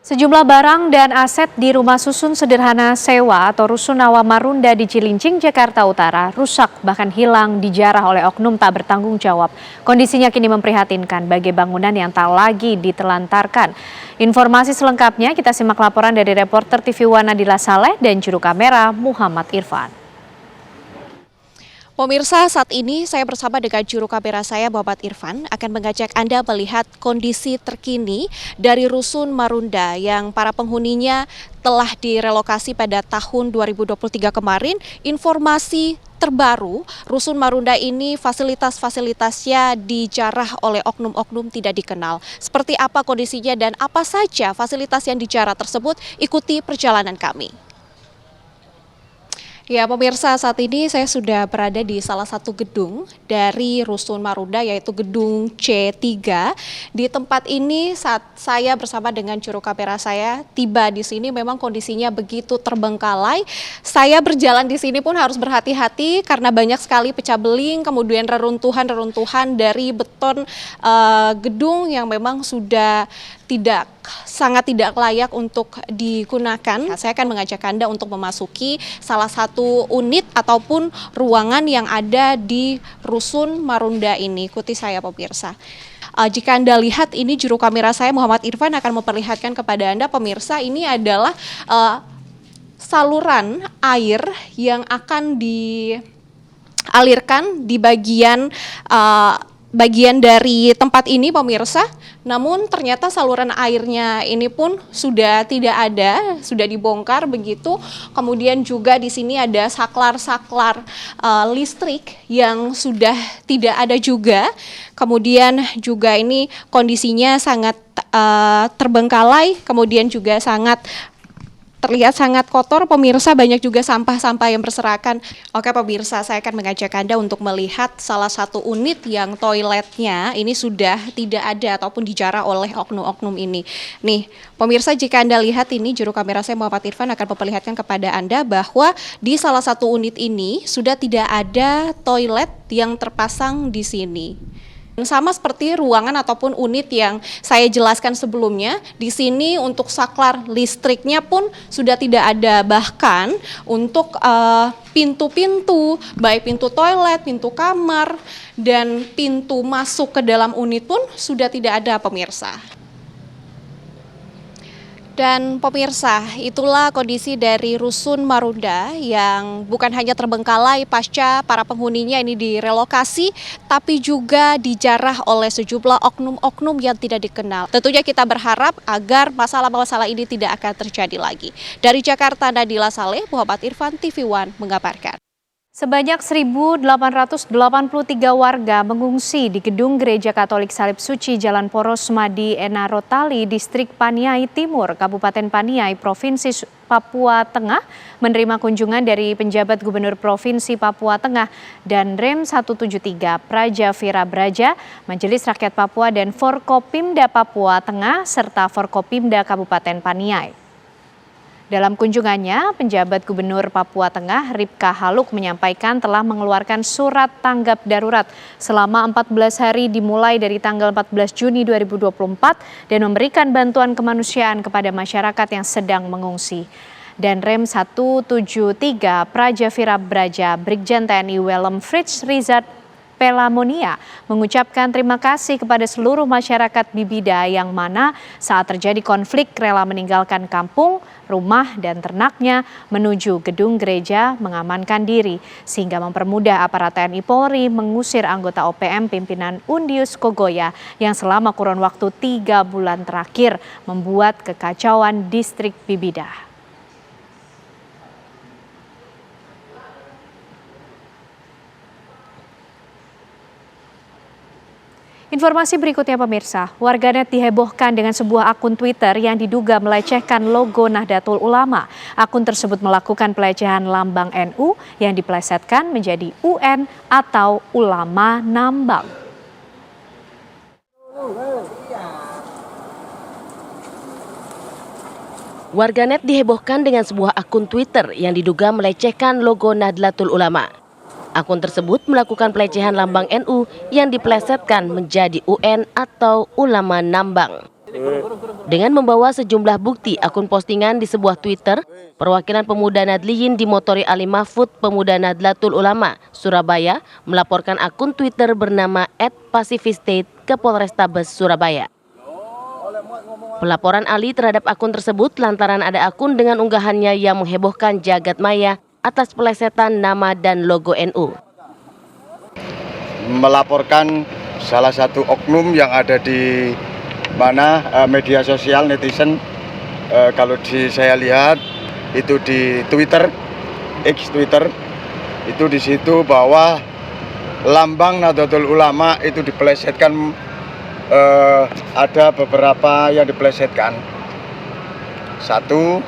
Sejumlah barang dan aset di rumah susun sederhana sewa atau Rusunawa Marunda di Cilincing, Jakarta Utara rusak bahkan hilang dijarah oleh oknum tak bertanggung jawab. Kondisinya kini memprihatinkan bagi bangunan yang tak lagi ditelantarkan. Informasi selengkapnya kita simak laporan dari reporter TV One Nadila Saleh dan juru kamera Muhammad Irfan. Pemirsa, saat ini saya bersama dengan juru kamera saya Muhammad Irfan akan mengajak Anda melihat kondisi terkini dari Rusun Marunda yang para penghuninya telah direlokasi pada tahun 2023 kemarin. Informasi terbaru, Rusun Marunda ini fasilitas-fasilitasnya dijarah oleh oknum-oknum tidak dikenal. Seperti apa kondisinya dan apa saja fasilitas yang dijarah tersebut, ikuti perjalanan kami. Ya pemirsa, saat ini saya sudah berada di salah satu gedung dari Rusun Marunda, yaitu gedung C3. Di tempat ini saat saya bersama dengan juru kamera saya tiba di sini memang kondisinya begitu terbengkalai. Saya berjalan di sini pun harus berhati-hati karena banyak sekali pecah beling, kemudian reruntuhan dari beton gedung yang memang sudah sangat tidak layak untuk digunakan. Saya akan mengajak Anda untuk memasuki salah satu unit ataupun ruangan yang ada di Rusun Marunda ini. Ikuti saya pemirsa. Jika Anda lihat ini juru kamera saya Muhammad Irfan akan memperlihatkan kepada Anda pemirsa, ini adalah saluran air yang akan dialirkan di bagian dari tempat ini pemirsa. Namun ternyata saluran airnya ini pun sudah tidak ada, sudah dibongkar begitu. Kemudian juga di sini ada saklar-saklar listrik yang sudah tidak ada juga. Kemudian juga ini kondisinya sangat terbengkalai, kemudian juga terlihat sangat kotor pemirsa, banyak juga sampah-sampah yang berserakan. Oke pemirsa, saya akan mengajak Anda untuk melihat salah satu unit yang toiletnya ini sudah tidak ada ataupun dijarah oleh oknum-oknum ini. Nih pemirsa, jika Anda lihat ini juru kamera saya Muhammad Irfan akan memperlihatkan kepada Anda bahwa di salah satu unit ini sudah tidak ada toilet yang terpasang di sini. Sama seperti ruangan ataupun unit yang saya jelaskan sebelumnya, di sini untuk saklar listriknya pun sudah tidak ada, bahkan untuk pintu-pintu, baik pintu toilet, pintu kamar, dan pintu masuk ke dalam unit pun sudah tidak ada pemirsa. Dan pemirsa, itulah kondisi dari Rusun Marunda yang bukan hanya terbengkalai pasca para penghuninya ini direlokasi, tapi juga dijarah oleh sejumlah oknum-oknum yang tidak dikenal. Tentunya kita berharap agar masalah-masalah ini tidak akan terjadi lagi. Dari Jakarta, Nadila Saleh, Muhammad Irfan, TV One mengabarkan. Sebanyak 1.883 warga mengungsi di gedung Gereja Katolik Salib Suci Jalan Poros Madi Enarotali, Distrik Paniai Timur, Kabupaten Paniai, Provinsi Papua Tengah, menerima kunjungan dari penjabat Gubernur Provinsi Papua Tengah dan Rem 173, Praja Vira Braja, Majelis Rakyat Papua dan Forkopimda Papua Tengah, serta Forkopimda Kabupaten Paniai. Dalam kunjungannya, penjabat Gubernur Papua Tengah Ripka Haluk menyampaikan telah mengeluarkan surat tanggap darurat selama 14 hari dimulai dari tanggal 14 Juni 2024 dan memberikan bantuan kemanusiaan kepada masyarakat yang sedang mengungsi. Dan Rem 173 Praja Virabraja Brigjen TNI Willem Frits Rizat Pelamonia mengucapkan terima kasih kepada seluruh masyarakat Bibida yang mana saat terjadi konflik rela meninggalkan kampung, rumah dan ternaknya menuju gedung gereja mengamankan diri sehingga mempermudah aparat TNI Polri mengusir anggota OPM pimpinan Undius Kogoya yang selama kurun waktu 3 bulan terakhir membuat kekacauan distrik Bibida. Informasi berikutnya pemirsa, warganet dihebohkan dengan sebuah akun Twitter yang diduga melecehkan logo Nahdlatul Ulama. Akun tersebut melakukan pelecehan lambang NU yang diplesetkan menjadi UN atau Ulama Nambang. Warganet dihebohkan dengan sebuah akun Twitter yang diduga melecehkan logo Nahdlatul Ulama. Akun tersebut melakukan pelecehan lambang NU yang diplesetkan menjadi UN atau Ulama Nambang. Dengan membawa sejumlah bukti akun postingan di sebuah Twitter, perwakilan pemuda Nadliyin dimotori Ali Mahfud Pemuda Nahdlatul Ulama, Surabaya, melaporkan akun Twitter bernama @pacifistate ke Polrestabes Surabaya. Pelaporan Ali terhadap akun tersebut lantaran ada akun dengan unggahannya yang menghebohkan jagat maya atas pelesetan nama dan logo NU. Melaporkan salah satu oknum yang ada di media sosial netizen, kalau saya lihat itu di Twitter, X Twitter, itu di situ bahwa lambang Nahdlatul Ulama itu dipelesetkan, ada beberapa yang dipelesetkan. Satu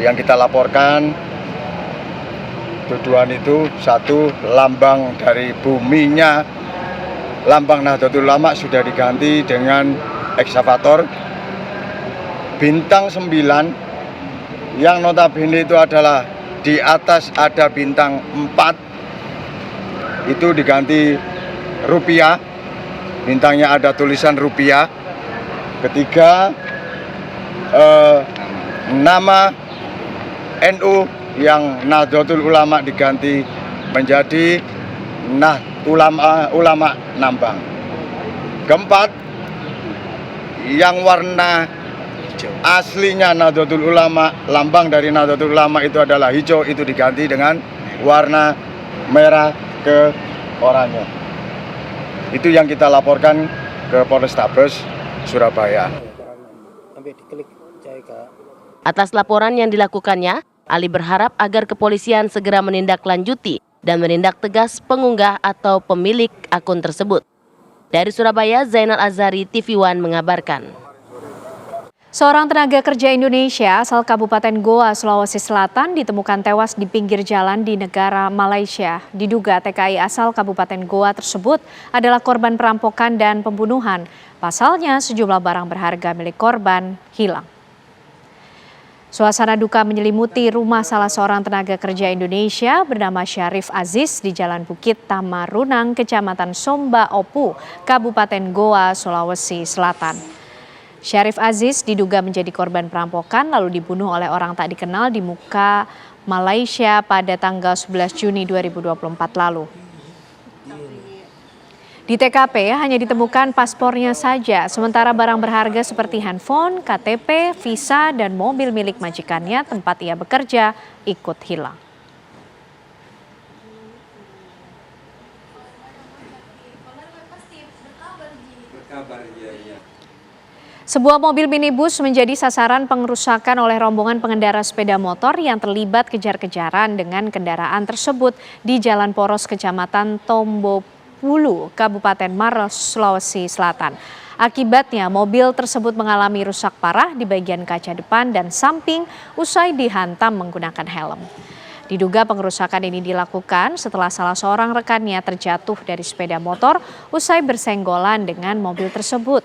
yang kita laporkan, tuduhan itu satu, lambang dari buminya lambang Nahdlatul Ulama sudah diganti dengan ekskavator bintang 9 yang notabene itu adalah di atas ada bintang 4, itu diganti rupiah, bintangnya ada tulisan rupiah. Ketiga, nama NU yang Nahdlatul Ulama diganti menjadi Ulama Nambang. Keempat, yang warna aslinya Nahdlatul Ulama, lambang dari Nahdlatul Ulama itu adalah hijau, itu diganti dengan warna merah ke oranye. Itu yang kita laporkan ke Polrestabes Surabaya. Atas laporan yang dilakukannya, Ali berharap agar kepolisian segera menindaklanjuti dan menindak tegas pengunggah atau pemilik akun tersebut. Dari Surabaya, Zainal Azhari, TV One mengabarkan. Seorang tenaga kerja Indonesia asal Kabupaten Goa, Sulawesi Selatan ditemukan tewas di pinggir jalan di negara Malaysia. Diduga TKI asal Kabupaten Goa tersebut adalah korban perampokan dan pembunuhan. Pasalnya sejumlah barang berharga milik korban hilang. Suasana duka menyelimuti rumah salah seorang tenaga kerja Indonesia bernama Syarif Aziz di Jalan Bukit Tamarunang, Kecamatan Somba Opu, Kabupaten Goa, Sulawesi Selatan. Syarif Aziz diduga menjadi korban perampokan lalu dibunuh oleh orang tak dikenal di muka Malaysia pada tanggal 11 Juni 2024 lalu. Di TKP hanya ditemukan paspornya saja, sementara barang berharga seperti handphone, KTP, visa, dan mobil milik majikannya tempat ia bekerja ikut hilang. Sebuah mobil minibus menjadi sasaran pengerusakan oleh rombongan pengendara sepeda motor yang terlibat kejar-kejaran dengan kendaraan tersebut di Jalan Poros, Kecamatan Tombo Hulu, Kabupaten Maros, Sulawesi Selatan. Akibatnya mobil tersebut mengalami rusak parah di bagian kaca depan dan samping usai dihantam menggunakan helm. Diduga pengerusakan ini dilakukan setelah salah seorang rekannya terjatuh dari sepeda motor usai bersenggolan dengan mobil tersebut.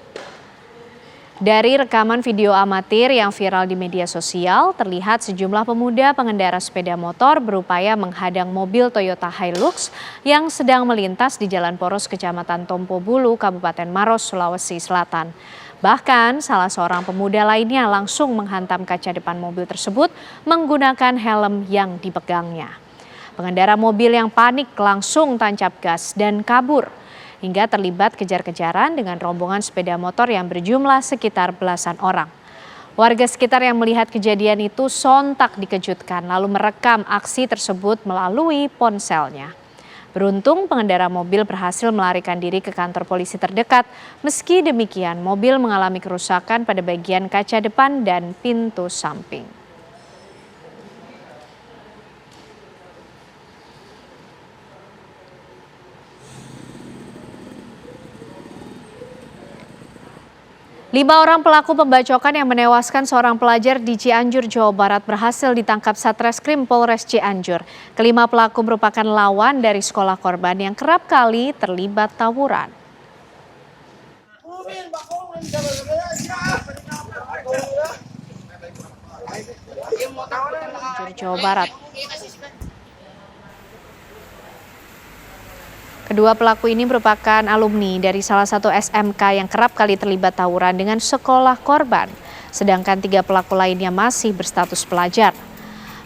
Dari rekaman video amatir yang viral di media sosial, terlihat sejumlah pemuda pengendara sepeda motor berupaya menghadang mobil Toyota Hilux yang sedang melintas di Jalan Poros, Kecamatan Tompo Bulu, Kabupaten Maros, Sulawesi Selatan. Bahkan salah seorang pemuda lainnya langsung menghantam kaca depan mobil tersebut menggunakan helm yang dipegangnya. Pengendara mobil yang panik langsung tancap gas dan kabur, hingga terlibat kejar-kejaran dengan rombongan sepeda motor yang berjumlah sekitar belasan orang. Warga sekitar yang melihat kejadian itu sontak dikejutkan lalu merekam aksi tersebut melalui ponselnya. Beruntung pengendara mobil berhasil melarikan diri ke kantor polisi terdekat. Meski demikian, mobil mengalami kerusakan pada bagian kaca depan dan pintu samping. Lima orang pelaku pembacokan yang menewaskan seorang pelajar di Cianjur, Jawa Barat berhasil ditangkap Satreskrim Polres Cianjur. Kelima pelaku merupakan lawan dari sekolah korban yang kerap kali terlibat tawuran. Cianjur, Jawa Barat. Kedua pelaku ini merupakan alumni dari salah satu SMK yang kerap kali terlibat tawuran dengan sekolah korban. Sedangkan 3 pelaku lainnya masih berstatus pelajar.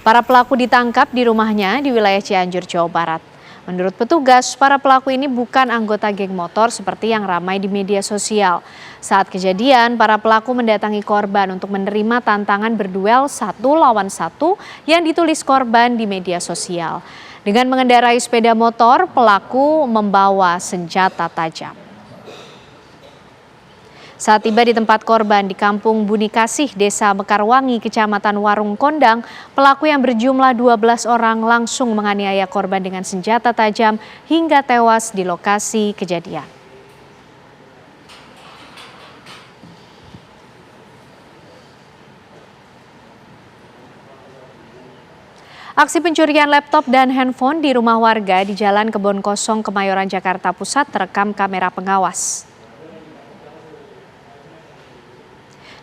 Para pelaku ditangkap di rumahnya di wilayah Cianjur, Jawa Barat. Menurut petugas, para pelaku ini bukan anggota geng motor seperti yang ramai di media sosial. Saat kejadian, para pelaku mendatangi korban untuk menerima tantangan berduel 1 lawan 1 yang ditulis korban di media sosial. Dengan mengendarai sepeda motor, pelaku membawa senjata tajam. Saat tiba di tempat korban di Kampung Buni Kasih, Desa Mekarwangi, Kecamatan Warung Kondang, pelaku yang berjumlah 12 orang langsung menganiaya korban dengan senjata tajam hingga tewas di lokasi kejadian. Aksi pencurian laptop dan handphone di rumah warga di Jalan Kebon Kosong, Kemayoran, Jakarta Pusat terekam kamera pengawas.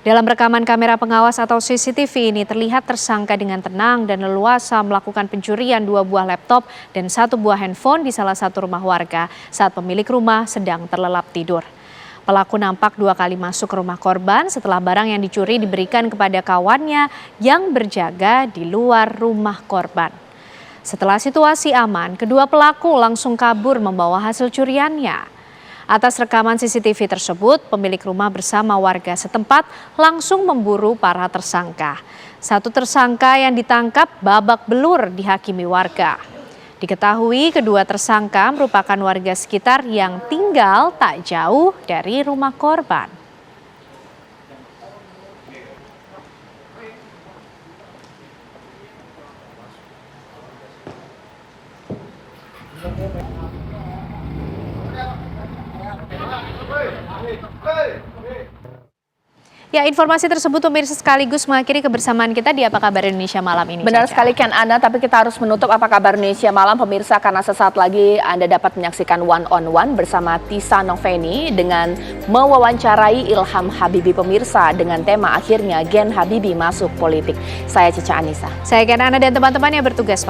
Dalam rekaman kamera pengawas atau CCTV ini terlihat tersangka dengan tenang dan leluasa melakukan pencurian 2 buah laptop dan 1 buah handphone di salah satu rumah warga saat pemilik rumah sedang terlelap tidur. Pelaku nampak 2 kali masuk ke rumah korban setelah barang yang dicuri diberikan kepada kawannya yang berjaga di luar rumah korban. Setelah situasi aman, kedua pelaku langsung kabur membawa hasil curiannya. Atas rekaman CCTV tersebut, pemilik rumah bersama warga setempat langsung memburu para tersangka. 1 tersangka yang ditangkap babak belur dihakimi warga. Diketahui kedua tersangka merupakan warga sekitar yang tinggal tak jauh dari rumah korban. Ya, informasi tersebut pemirsa sekaligus mengakhiri kebersamaan kita di Apa Kabar Indonesia Malam ini. Benar Caca. sekali Ken Ana, tapi kita harus menutup Apa Kabar Indonesia Malam pemirsa karena sesaat lagi Anda dapat menyaksikan One on One bersama Tisa Noveni dengan mewawancarai Ilham Habibie pemirsa dengan tema akhirnya Gen Habibie masuk politik. Saya Cica Anissa. Saya Ken Ana dan teman-teman yang bertugas.